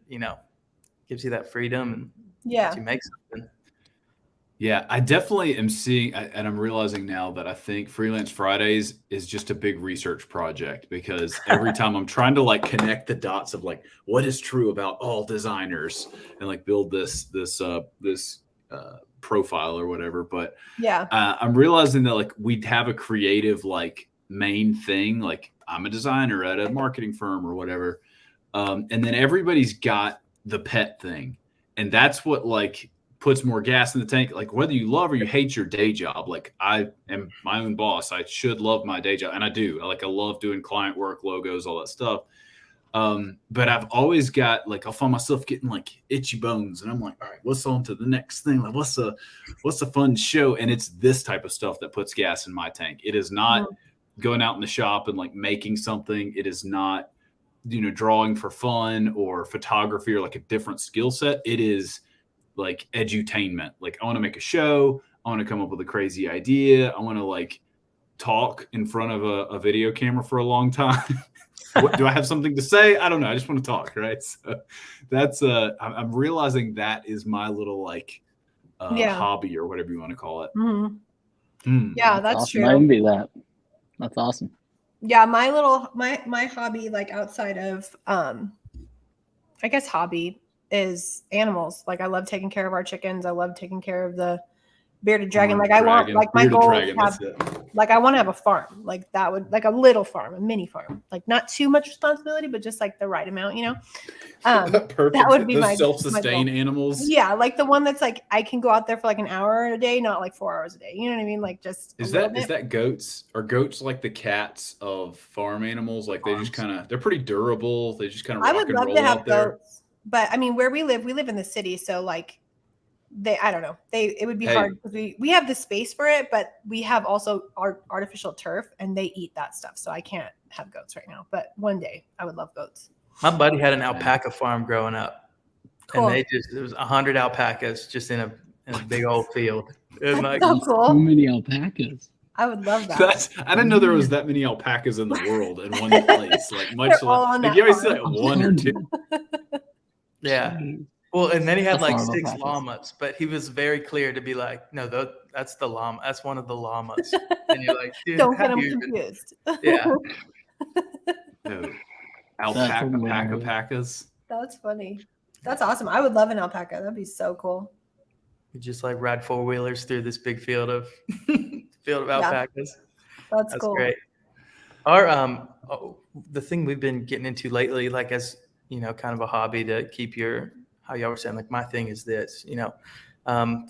gives you that freedom and lets you make something. Yeah, I definitely am seeing, and I'm realizing now that I think Freelance Fridays is just a big research project, because every time I'm trying to like connect the dots of like what is true about all designers and like build this profile or whatever. But I'm realizing that like we'd have a creative like main thing, like I'm a designer at a marketing firm or whatever, and then everybody's got the pet thing, and that's what like puts more gas in the tank. Like whether you love or you hate your day job, like I am my own boss, I should love my day job, and I do. I love doing client work, logos, all that stuff. But I've always got like, I'll find myself getting like itchy bones, and I'm like, all right, what's on to the next thing? Like what's a fun show? And it's this type of stuff that puts gas in my tank. It is not going out in the shop and like making something. It is not, drawing for fun or photography or like a different skill set. It is like edutainment. Like I want to make a show. I want to come up with a crazy idea. I want to like talk in front of a video camera for a long time. Do I have something to say? I don't know. I just want to talk. Right. So that's I'm realizing that is my little like hobby or whatever you want to call it. Yeah, that's awesome. true. I envy that. That's awesome. Yeah. My hobby, like outside of, I guess hobby is animals. Like I love taking care of our chickens. I love taking care of the bearded dragon. Like I want, like my goal is to have, like I want to have a farm. Like that would, like a little farm, a mini farm. Like not too much responsibility, but just like the right amount, Perfect. That would be those my self-sustain animals. Yeah, like the one that's like I can go out there for like an hour a day, not like 4 hours a day. You know what I mean? Like just is that goats? Are goats like the cats of farm animals? Like they just kind of, they're pretty durable. They just kind of rock and roll out there. I would love to have goats. But I mean, where we live in the city. So like I don't know. It would be hard because we have the space for it, but we have also our artificial turf and they eat that stuff. So I can't have goats right now, but one day I would love goats. My buddy had an alpaca farm growing up. Cool. And there was 100 alpacas just in a big old field. That's like, so cool. So many alpacas. I would love that. I didn't know there was that many alpacas in the world in one place. Like much like you always see like one or two. Yeah. Well, and then he had like 6 llamas, but he was very clear to be like, no, that's the llama. That's one of the llamas. And you're like, dude, don't get them confused. Yeah. No. Alpacas. That's funny. That's awesome. I would love an alpaca. That'd be so cool. You just like ride 4-wheelers through this big field of alpacas. That's cool. Great. Our the thing we've been getting into lately, like as kind of a hobby to keep how y'all were saying, like my thing is this,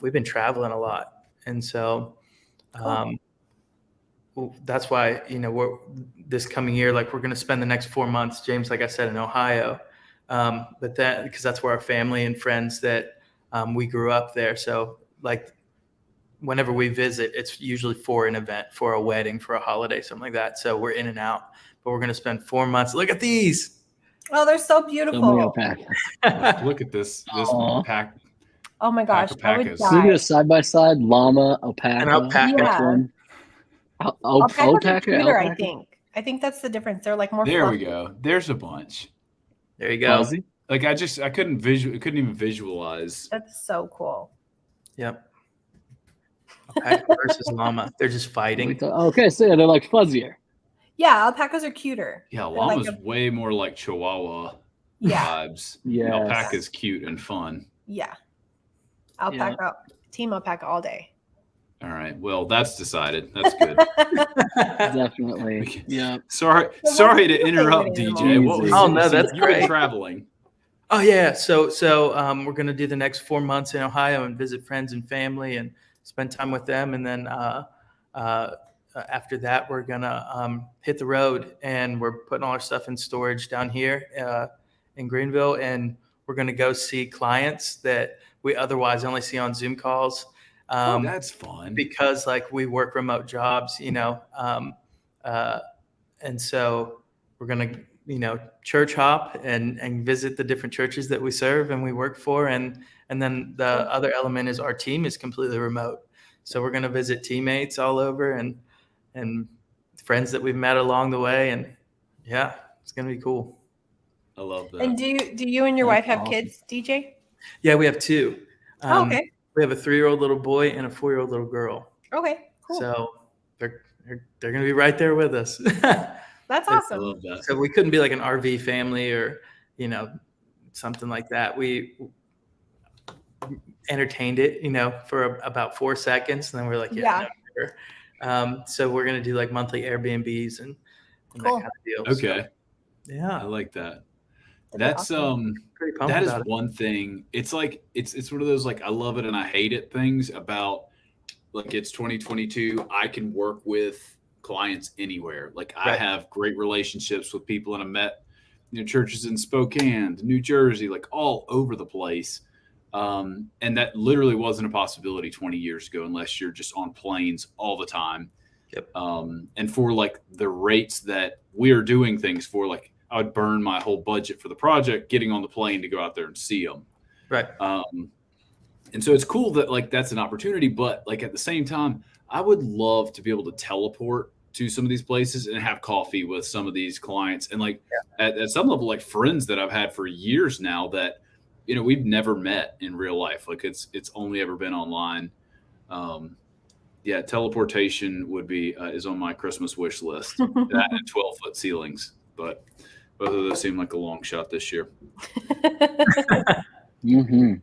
we've been traveling a lot, and so that's why we're this coming year, like we're going to spend the next 4 months, James, like I said, in Ohio, but that because that's where our family and friends that we grew up there. So like whenever we visit, it's usually for an event, for a wedding, for a holiday, something like that. So we're in and out, but we're going to spend 4 months. Look at these. Oh, they're so beautiful. Look at this pack. Oh my gosh. I would die. Look at a side-by-side llama, alpaca. An alpaca. Yeah. Alpaca, I think that's the difference. They're like more fluffy. We go. There's a bunch. There you go. Fuzzy. Like I couldn't even visualize. That's so cool. Yep. Alpaca versus llama. They're just fighting. Okay, so they're like fuzzier. Yeah, alpacas are cuter. Yeah, llama's way more like Chihuahua vibes. Yeah. Alpaca's cute and fun. Yeah. Alpaca, team alpaca all day. All right. Well, that's decided. That's good. Definitely. Yeah. Sorry to interrupt, DJ. That's great. You're traveling. Oh yeah. So we're gonna do the next 4 months in Ohio and visit friends and family and spend time with them, and then after that, we're gonna hit the road, and we're putting all our stuff in storage down here in Greenville, and we're gonna go see clients that we otherwise only see on Zoom calls. That's fun. Because like we work remote jobs, you know, and so we're gonna, you know, church hop and visit the different churches that we serve and we work for, and then the other element is our team is completely remote, so we're gonna visit teammates all over and friends that we've met along the way, and yeah, it's gonna be cool. I love that. And do you and your wife have kids, DJ? Yeah, we have 2. Okay. We have a 3-year-old little boy and a 4-year-old little girl. Okay, cool. So they're gonna be right there with us. That's I awesome. love that. So we couldn't be like an RV family or, you know, something like that. We entertained it, you know, for about 4 seconds, and then we're like, yeah. No, sure. So we're gonna do like monthly Airbnbs and Cool. that kind of deal. Okay. So, yeah, I like that. That'd be That's awesome. pretty pumped that is about it. one thing. It's like it's one of those like I love it and I hate it things about like it's 2022. I can work with clients anywhere. Like I Right. have great relationships with people, and I met churches in Spokane, New Jersey, like all over the place. And that literally wasn't a possibility 20 years ago unless you're just on planes all the time. Yep. And for like the rates that we are doing things for, like I would burn my whole budget for the project getting on the plane to go out there and see them. Right. And so it's cool that like that's an opportunity, but like at the same time, I would love to be able to teleport to some of these places and have coffee with some of these clients. And like at some level, like friends that I've had for years now that, we've never met in real life. Like it's only ever been online. Yeah, teleportation would be is on my Christmas wish list. That and 12-foot ceilings, but both of those seem like a long shot this year. Mm-hmm.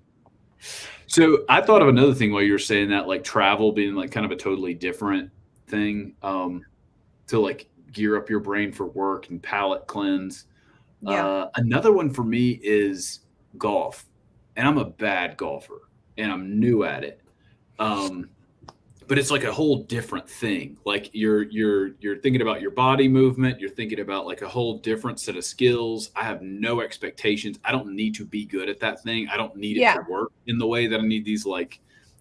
So I thought of another thing while you were saying that, like travel being like kind of a totally different thing to like gear up your brain for work and palate cleanse. Yeah. Another one for me is golf, and I'm a bad golfer and I'm new at it. But it's like a whole different thing. Like you're thinking about your body movement. You're thinking about like a whole different set of skills. I have no expectations. I don't need to be good at that thing. I don't need it to work in the way that I need these like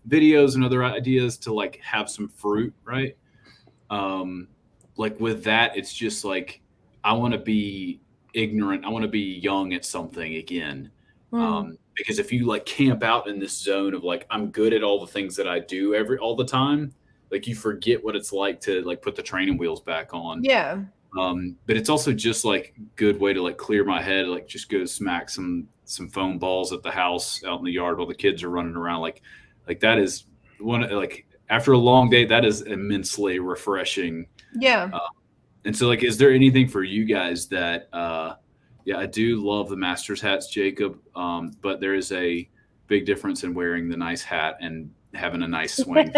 videos and other ideas to like have some fruit, right? Like with that, it's just like, I want to be ignorant. I want to be young at something again. Because if you like camp out in this zone of like, I'm good at all the things that I do all the time, like you forget what it's like to like put the training wheels back on. Yeah. But it's also just like good way to like clear my head, like just go smack some foam balls at the house out in the yard while the kids are running around. Like that is one, like after a long day, that is immensely refreshing. Yeah. And so like, is there anything for you guys that, yeah, I do love the Masters hats, Jacob. But there is a big difference in wearing the nice hat and having a nice swing.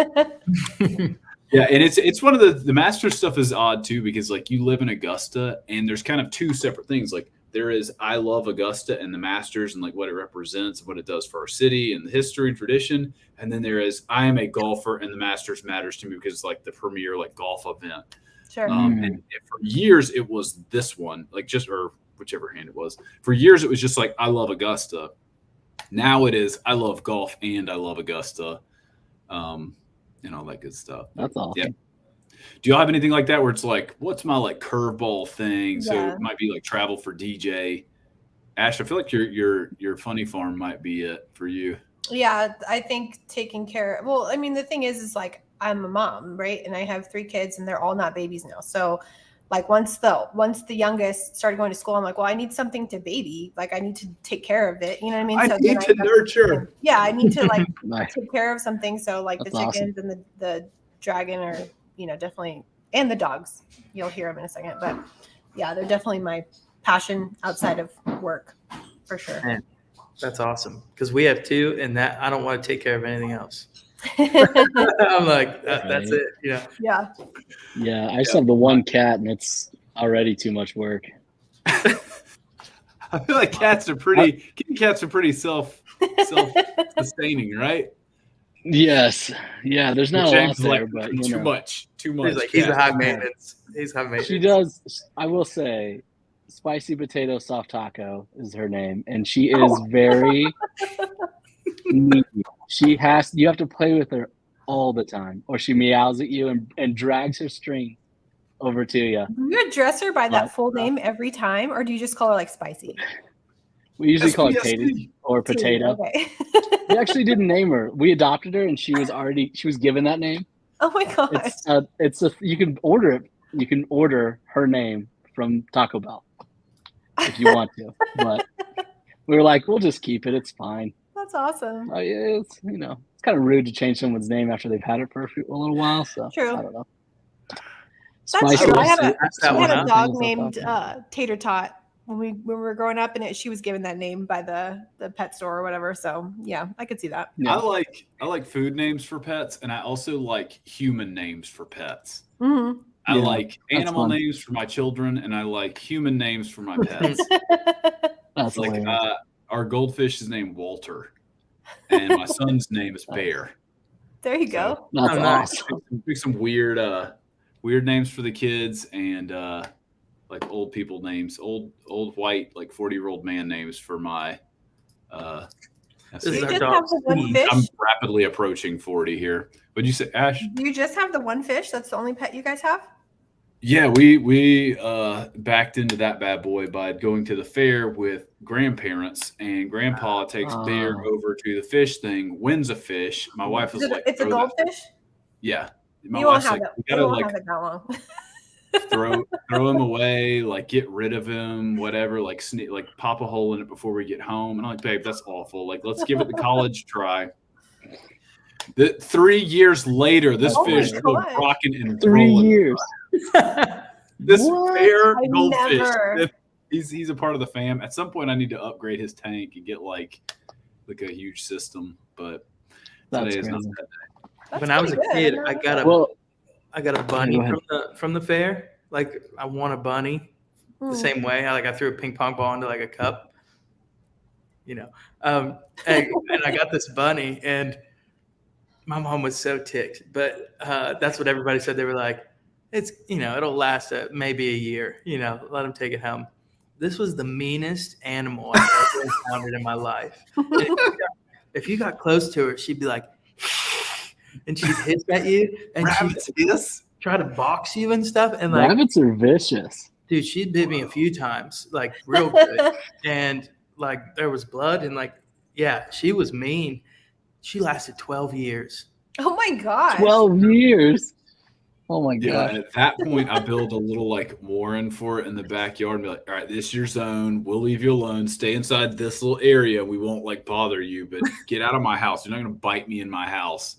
Yeah, and it's one of the Masters stuff is odd too, because like you live in Augusta and there's kind of two separate things. Like there is I love Augusta and the Masters and like what it represents, what it does for our city and the history and tradition. And then there is I am a golfer and the Masters matters to me because it's like the premier like golf event. Sure. And for years it was this one, like just or whichever hand it was. For years, it was just like, I love Augusta. Now it is, I love golf and I love Augusta, and all that good stuff. That's awesome. Yeah. Do y'all have anything like that where it's like, what's my like curveball thing? So Yeah. it might be like travel for DJ. Ash, I feel like your funny farm might be it for you. Yeah, I think taking care. Well, I mean, the thing is like I'm a mom, right? And I have 3 kids, and they're all not babies now. So, like once the youngest started going to school, I'm like, well, I need something to baby. Like I need to take care of it. You know what I mean? I So need to nurture. Yeah, I need to like Nice. take care of something. So like That's the chickens and the dragon are, definitely, and the dogs. You'll hear them in a second, but yeah, they're definitely my passion outside of work, for sure. Man, that's awesome. Because we have 2, and that I don't want to take care of anything else. I'm like, that's it. Yeah. Yeah. Yeah, I just have the one cat, and it's already too much work. I feel like cats are pretty self-sustaining, right? Yes. Yeah, there's not a lot James is there, like but too much. too much. He's high maintenance. He's high maintenance. She does. I will say, Spicy Potato Soft Taco is her name, and she is very needy. You have to play with her all the time, or she meows at you and drags her string over to you. Do you address her by that full name every time, or do you just call her like Spicy? We usually call her Katie or Potato. Okay. We actually didn't name her. We adopted her, and she was given that name. Oh my gosh. You can order it. You can order her name from Taco Bell if you want to, but we were like, we'll just keep it. It's fine. That's awesome. Oh yeah, it's kind of rude to change someone's name after they've had it for a little while. So True. I don't know. That's true. I had a up. dog named Tater Tot when we were growing up, and she was given that name by the pet store or whatever. So yeah, I could see that. Yeah. I like food names for pets, and I also like human names for pets. Mm-hmm. I like animal names for my children, and I like human names for my pets. That's like our goldfish is named Walter, and my son's name is Bear. There you go. That's awesome. Pick some weird names for the kids, and like old people names, old white like 40-year-old man names for my. This is you our just dog. have the one fish? I'm rapidly approaching 40 here. What'd you say, Ash? Do you just have the one fish? That's the only pet you guys have? Yeah, we backed into that bad boy by going to the fair with grandparents, and Grandpa takes Bear over to the fish thing, wins a fish. My wife was like, "It's a goldfish." Yeah, my You won't wife's have like, it. "We You gotta won't like have it that long. throw him away, like get rid of him, whatever, like pop a hole in it before we get home." And I'm like, "Babe, that's awful. Like, let's give it the college try." 3 years later, this fish is still rocking and 3 rolling. years. This What? fair I goldfish. never- He's a part of the fam. At some point, I need to upgrade his tank and get like a huge system. But That's today is not crazy. that day. That's When I was a pretty kid, good. I got a bunny go ahead. from the fair. Like I won a bunny the same way. I threw a ping pong ball into like a cup. And I got this bunny, and my mom was so ticked. But that's what everybody said. They were like, it's it'll last maybe a year. Let him take it home. This was the meanest animal I've ever encountered in my life. If you got close to her, she'd be like, and she'd hiss at you, and she'd try to box you and stuff. And like, Rabbits are vicious. dude, she bit me a few times, like real good. And like there was blood, and like, yeah, she was mean. She lasted 12 years. Oh my gosh. 12 years. Oh my Yeah, god. at that point, I build a little like warren for it in the backyard and be like, all right, this is your zone. We'll leave you alone. Stay inside this little area. We won't like bother you, but get out of my house. You're not going to bite me in my house.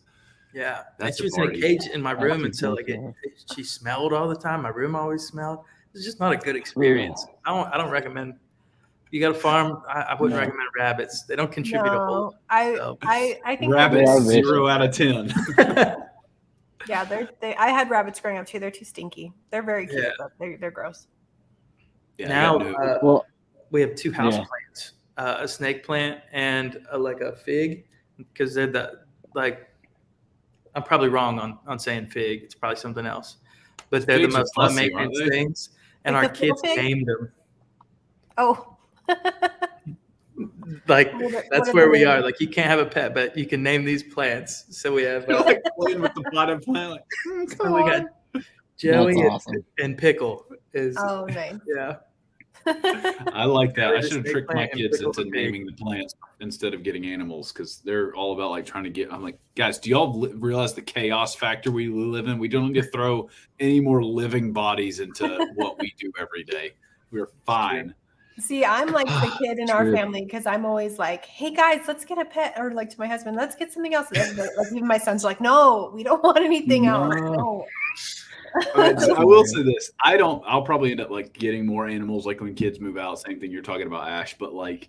Yeah, That's and she was a in a party. cage in my room, That's and so like ridiculous. she smelled all the time. My room always smelled. It's just not a good experience. I don't recommend. You got a farm? I wouldn't No. recommend rabbits. They don't contribute a whole. No, I think Rabbits, They are 0 out of 10. Yeah, I had rabbits growing up too. They're too stinky. They're very cute, Yeah. but they're gross. Yeah, Now I got no- Well, we have two house Yeah. plants, a snake plant and like a fig, because they're I'm probably wrong on saying fig. It's probably something else, but they're Figs the are most low fussy, maintenance aren't they? things. And Like our the fiddle kids fig? named them. Oh. Like What are that's the where we names? are. Like you can't have a pet, but you can name these plants. So we have You're like playing with the potted plant. Like, so we got Joey That's awesome. and Pickle is Oh, nice. yeah. I like that. I Rabbits, should have snake tricked my plant, and kids pickles into and pig. naming the plants instead of getting animals because they're all about like trying to get. I'm like, guys, do y'all realize the chaos factor we live in? We don't need to throw any more living bodies into what we do every day. We're fine. See, I'm like the kid in our True. family because I'm always like, "Hey guys, let's get a pet," or like to my husband, "Let's get something else." And everybody, like even my son's like, "No, we don't want anything else." No. No. All right, so I will say this. I'll probably end up like getting more animals like when kids move out, same thing you're talking about, Ash. But like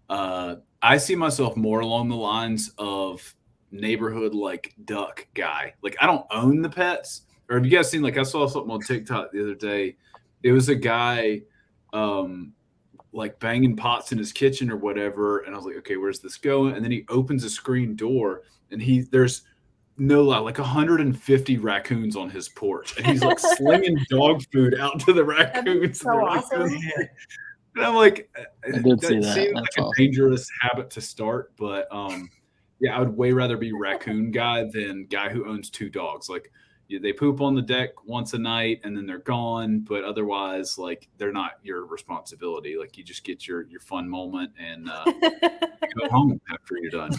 I see myself more along the lines of neighborhood like duck guy. Like I don't own the pets. Or have you guys seen like I saw something on TikTok the other day. It was a guy like banging pots in his kitchen or whatever. And I was like, okay, where's this going? And then he opens a screen door and there's no lie, like 150 raccoons on his porch, and he's like slinging dog food out to the raccoons. so awesome. And I'm like, I did see that. seems That's like awesome. a dangerous habit to start, but yeah, I would way rather be raccoon guy than guy who owns 2 dogs. Like, they poop on the deck once a night and then they're gone, but otherwise, like, they're not your responsibility. Like, you just get your fun moment and go home after you're done.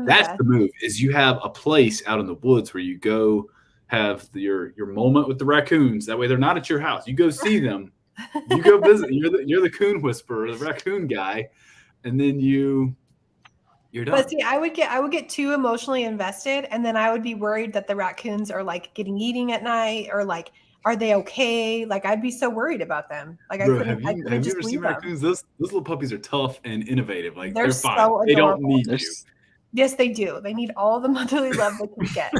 That's the move. Is you have a place out in the woods where you go have your moment with the raccoons. That way, they're not at your house. You go see them. You go visit. You're the coon whisperer, the raccoon guy, and then you're done. But see, I would get too emotionally invested, and then I would be worried that the raccoons are like getting eating at night, or like, are they okay? Like, I'd be so worried about them. Like, Bro, I couldn't have you just ever seen leave them. raccoons? Those little puppies are tough and innovative. Like, they're fine. So They don't adorable. need you. Yes, they do. They need all the motherly love they can get.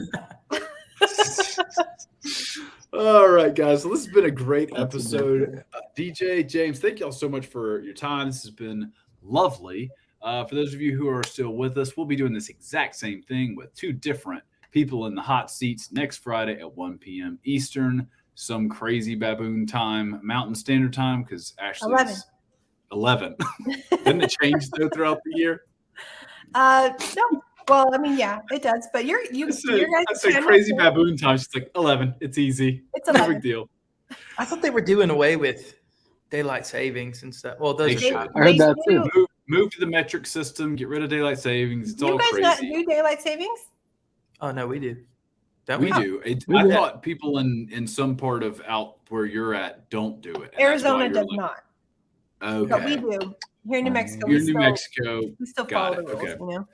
All right, guys. So this has been a great That's episode. DJ, James, thank y'all so much for your time. This has been lovely. For those of you who are still with us, we'll be doing this exact same thing with 2 different people in the hot seats next Friday at 1 p.m. Eastern, some crazy baboon time, Mountain Standard Time, because Ashley's 11. Didn't it change though throughout the year? No. Well, I mean, yeah, it does. But you guys. I say crazy baboon time. She's like 11. It's easy. It's no 11. big deal. I thought they were doing away with daylight savings and stuff. Well, those They are should. I heard that too. Move to the metric system. Get rid of daylight savings. It's all You guys crazy. not do daylight savings? Oh no, we do. Don't We we? do. We I do. thought people in some part of out where you're at don't do it. And that's why Arizona you're does like, not. Okay. But we do. Here in New Mexico, You're in New Mexico. we still Got follow it. the rules, Okay. you know?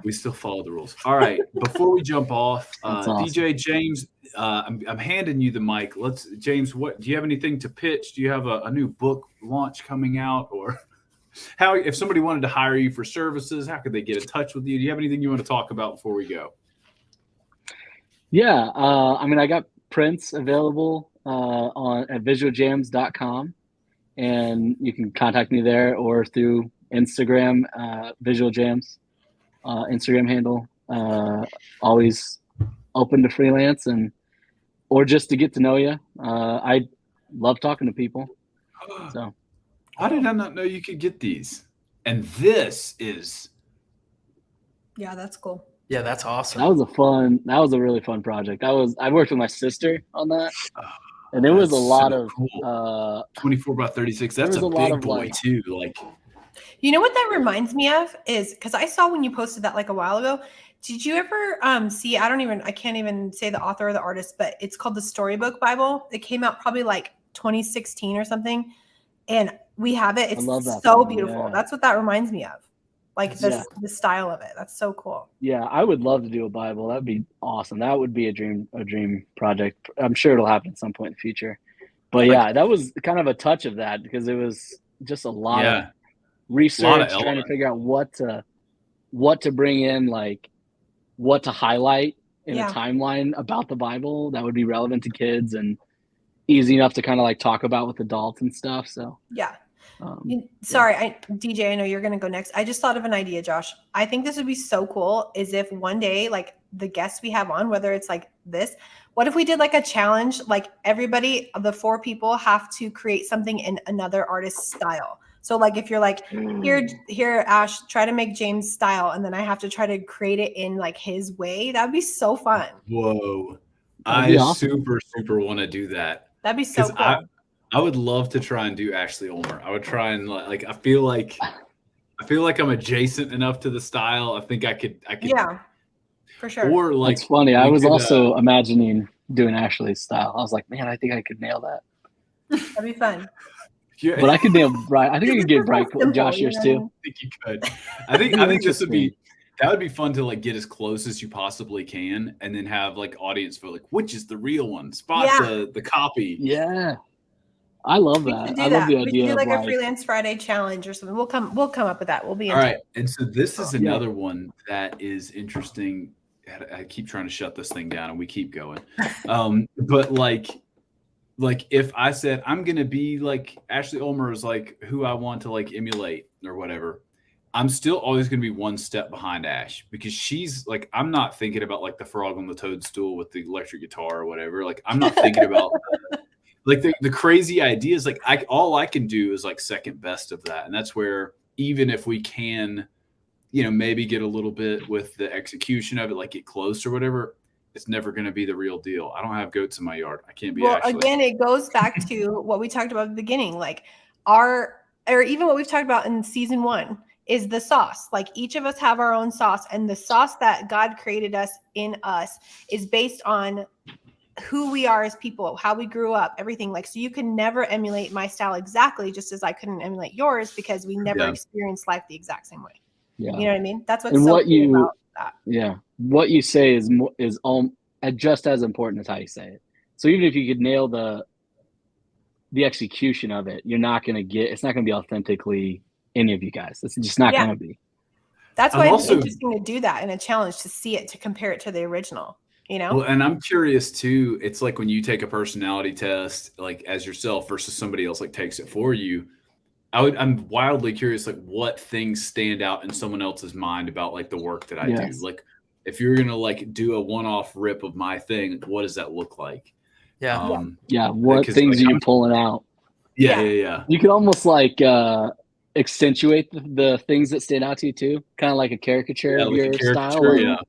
We still follow the rules. All right. Before we jump off, That's awesome. DJ James, I'm handing you the mic. James, what do you have anything to pitch? Do you have a new book launch coming out, or how, if somebody wanted to hire you for services, how could they get in touch with you? Do you have anything you want to talk about before we go? Yeah, I mean, I got prints available at visualjams.com, and you can contact me there or through Instagram, Visual Jams, Instagram handle. Always open to freelance or just to get to know you. I love talking to people. So How did I not know you could get these? And this is Yeah, that's cool. Yeah, that's awesome. that was a really fun project. I worked with my sister on that, and it was a That's lot so of cool. 24 by 36. there That's was a a lot big of, boy like- too. Like, You know what that reminds me of is, because I saw when you posted that like a while ago. Did you ever see? I can't even say the author or the artist, but it's called the Storybook Bible. It came out probably like 2016 or something, and we have it. It's love that so Bible, beautiful. yeah. That's what that reminds me of, like Yeah. the style of it. That's so cool. Yeah, I would love to do a Bible. That'd be awesome. That would be a dream project. I'm sure it'll happen at some point in the future. But yeah, that was kind of a touch of that because it was just a lot of research, trying to elements. figure out what to bring in, like what to highlight in Yeah. a timeline about the Bible that would be relevant to kids and easy enough to kind of like talk about with adults and stuff. So Yeah. Sorry, DJ, I know you're going to go next. I just thought of an idea, Josh. I think this would be so cool is if one day, like the guests we have on, whether it's like this, what if we did like a challenge, like everybody, the 4 people have to create something in another artist's style. So like, if you're like, here, Ash, try to make James' style, and then I have to try to create it in like his way. That'd be so fun. whoa. That'd be I awesome. super want to do that. That'd be so 'Cause cool. I would love to try and do Ashley Ulmer. I would try and like I feel like I'm adjacent enough to the style. I think I could Yeah, for sure. or like it's funny. I we was could, also imagining doing Ashley's style. I was like, man, I think I could nail that. That'd be fun. yeah, But I could nail Brian. I think I could get Brian, Simple, Josh you yours know? too. I think you could. I think this would be that would be fun to like get as close as you possibly can, and then have like audience vote, like which is the real one. Spot Yeah. the copy. Yeah, I love We that. should do I that. love the We should idea do of like a like, Freelance Friday challenge or something. We'll come up with that. We'll be in All touch. right, and so this is Yeah. another one that is interesting. I keep trying to shut this thing down, and we keep going. But like if I said I'm gonna be like Ashley Ulmer is like who I want to like emulate or whatever, I'm still always going to be one step behind Ash because she's like, I'm not thinking about like the frog on the toadstool with the electric guitar or whatever. Like, I'm not thinking about like the crazy ideas. Like, all I can do is like second best of that. And that's where, even if we can, maybe get a little bit with the execution of it, like get close or whatever, it's never going to be the real deal. I don't have goats in my yard. I can't be. Well, again, it goes back to what we talked about at the beginning, like or even what we've talked about in season 1 is the sauce. Like each of us have our own sauce, and the sauce that God created us in us is based on who we are as people, how we grew up, everything. Like, so you can never emulate my style exactly, just as I couldn't emulate yours because we never experienced life the exact same way. Yeah. You know what I mean? That's what's and so what cool you about that. Yeah, what you say is just as important as how you say it. So even if you could nail the execution of it, it's not going to be authentically any of you guys. It's just not going to be. That's why it's interesting to do that in a challenge, to see it, to compare it to the original, Well, and I'm curious too. It's like when you take a personality test, like as yourself versus somebody else like takes it for you. I'm wildly curious, like what things stand out in someone else's mind about like the work that I do. Like if you're going to like do a one-off rip of my thing, what does that look like? What things are you pulling out? Yeah. You could almost like accentuate the things that stand out to you too, kind of like a caricature of your style.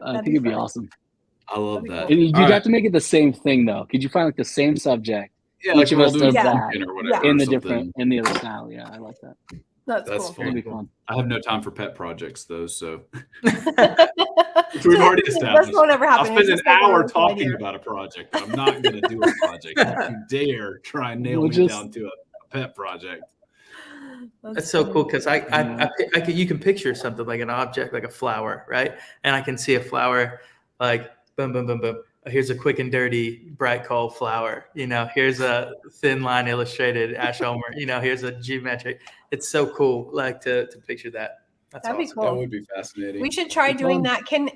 I think it'd be awesome. I love that. And you'd have to make it the same thing though. Could you find like the same subject? Yeah, each of us does that or whatever, in the other style. Yeah, I like that. That's cool. Fun. It'd be fun. I have no time for pet projects though, so we've already established. This won't ever happen. I'll spend an hour talking about a project, but I'm not going to do a project. Don't you dare try and nail me down to a pet project. That's so cool because you can picture something like an object, like a flower, right? And I can see a flower like boom, boom, boom, boom. Here's a quick and dirty bright coal flower. Here's a thin line illustrated Ash Ulmer. Here's a geometric. It's so cool, like to picture that. That'd awesome. be cool. That would be fascinating. We should try doing that. Can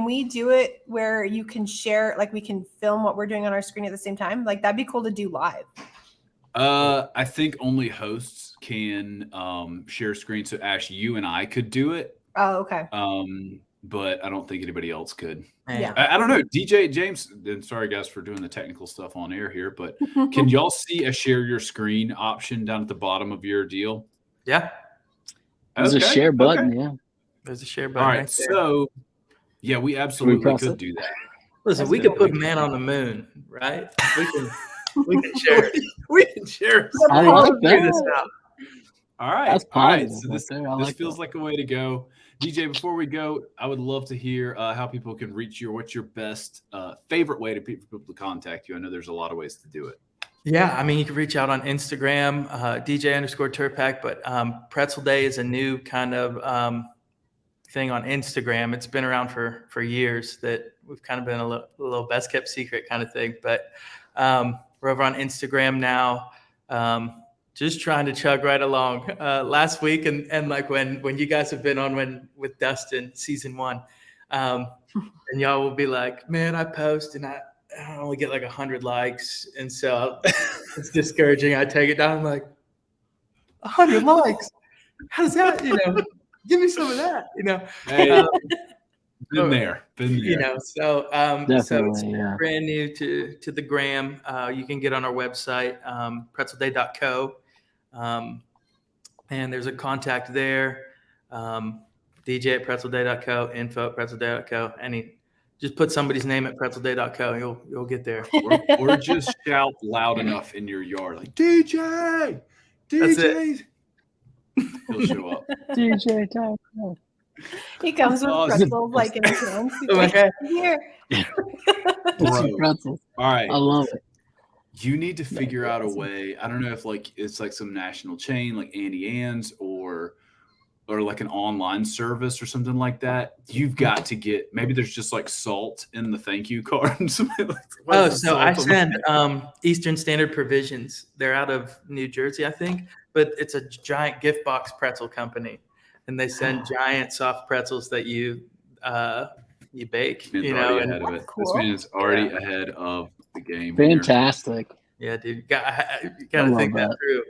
we do it where you can share, like we can film what we're doing on our screen at the same time? Like that'd be cool to do live. I think only hosts can share screen. So Ash, you and I could do it. Oh, okay. But I don't think anybody else could. Yeah. I don't know. DJ James, and sorry guys for doing the technical stuff on air here, but can y'all see a share your screen option down at the bottom of your deal? Yeah. There's a share button. Yeah. There's a share button. All right. So yeah, we absolutely could do that. Listen, we could put man on the moon, right? We can share it. We can share it. I like that. All right. That's all right. positive. So this feels like a way to go. DJ, before we go, I would love to hear how people can reach you. What's your best favorite way for people to contact you? I know there's a lot of ways to do it. Yeah, I mean, you can reach out on Instagram, DJ_Tirpack, but Pretzel Day is a new kind of thing on Instagram. It's been around for years that we've kind of been a little best kept secret kind of thing. But we're over on Instagram now. Just trying to chug right along. Last week and like when you guys have been on with Dustin season 1, and y'all will be like, man, I post and I only get like 100 likes, and so it's discouraging. I take it down. I'm like, 100 likes? How's that? Give me some of that. Hey, been there. So it's brand new to the gram. You can get on our website, pretzelday.co. And there's a contact there, DJ@pretzelday.co, info@pretzelday.co. Just put somebody's name at pretzelday.co. You'll get there. Or just shout loud enough in your yard, like DJ. That's it. He'll show up. DJ. He comes with pretzels like in his hands. Here. Pretzels. All right. I love it. You need to figure out a way. I don't know if like it's like some national chain like Annie Ann's or like an online service or something like that. You've got to get, maybe there's just like salt in the thank you card. So I send Eastern Standard Provisions. They're out of New Jersey, I think, but it's a giant gift box pretzel company, and they send giant soft pretzels that you bake. Ahead of it. Cool. This man is already ahead of the game. Fantastic. Here. Yeah, dude, you gotta think that through.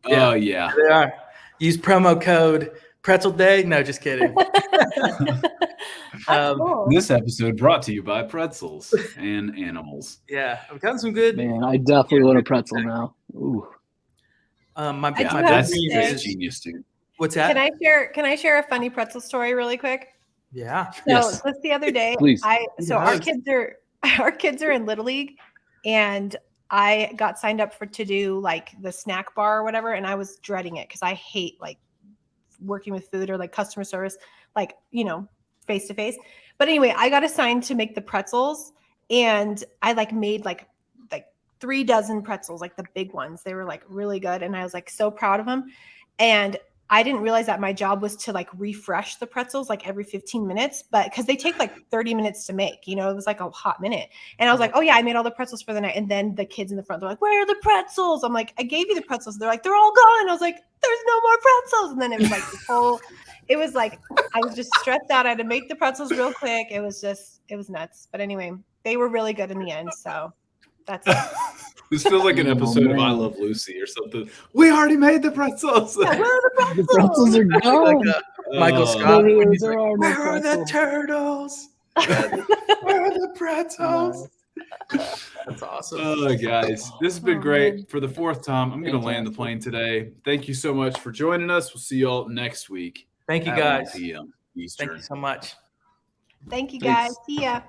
Yeah. Oh yeah. They are. Use promo code Pretzel Day. No, just kidding. That's cool. This episode brought to you by pretzels and animals. Yeah, I've gotten some good. Man, I definitely want a pretzel now. Ooh. My I do have That's to say- that's genius, dude. What's that? Can I share a funny pretzel story really quick? Yeah. So Yes. just the other day, Please. our kids are in Little League, and I got signed up to do like the snack bar or whatever, and I was dreading it because I hate like working with food or like customer service, like, you know, face to face. But anyway, I got assigned to make the pretzels, and I like made like 3 dozen pretzels, like the big ones. They were like really good, and I was like so proud of them. And I didn't realize that my job was to like refresh the pretzels like every 15 minutes, but because they take like 30 minutes to make, you know, it was like a hot minute. And I was like, oh yeah, I made all the pretzels for the night. And then the kids in the front, they're like, where are the pretzels? I'm like, I gave you the pretzels. They're like, they're all gone. I was like, there's no more pretzels. And then it was like it was like, I was just stressed out. I had to make the pretzels real quick. It was nuts. But anyway, they were really good in the end. So that's it. This feels like an episode of I Love Lucy or something. We already made the pretzels. Yeah, where are the pretzels? The pretzels are gone. Like Michael Oh. Scott. There when he's are like, no where are the pretzels." turtles? Where are the pretzels? That's awesome. Oh, guys, this has been Oh, great. man. For the 4th time, I'm going to land the plane today. Thank you so much for joining us. We'll see you all next week. Thank you, at 1 guys. p.m. Eastern. Thank you so much. Thank you Thanks. guys. See ya.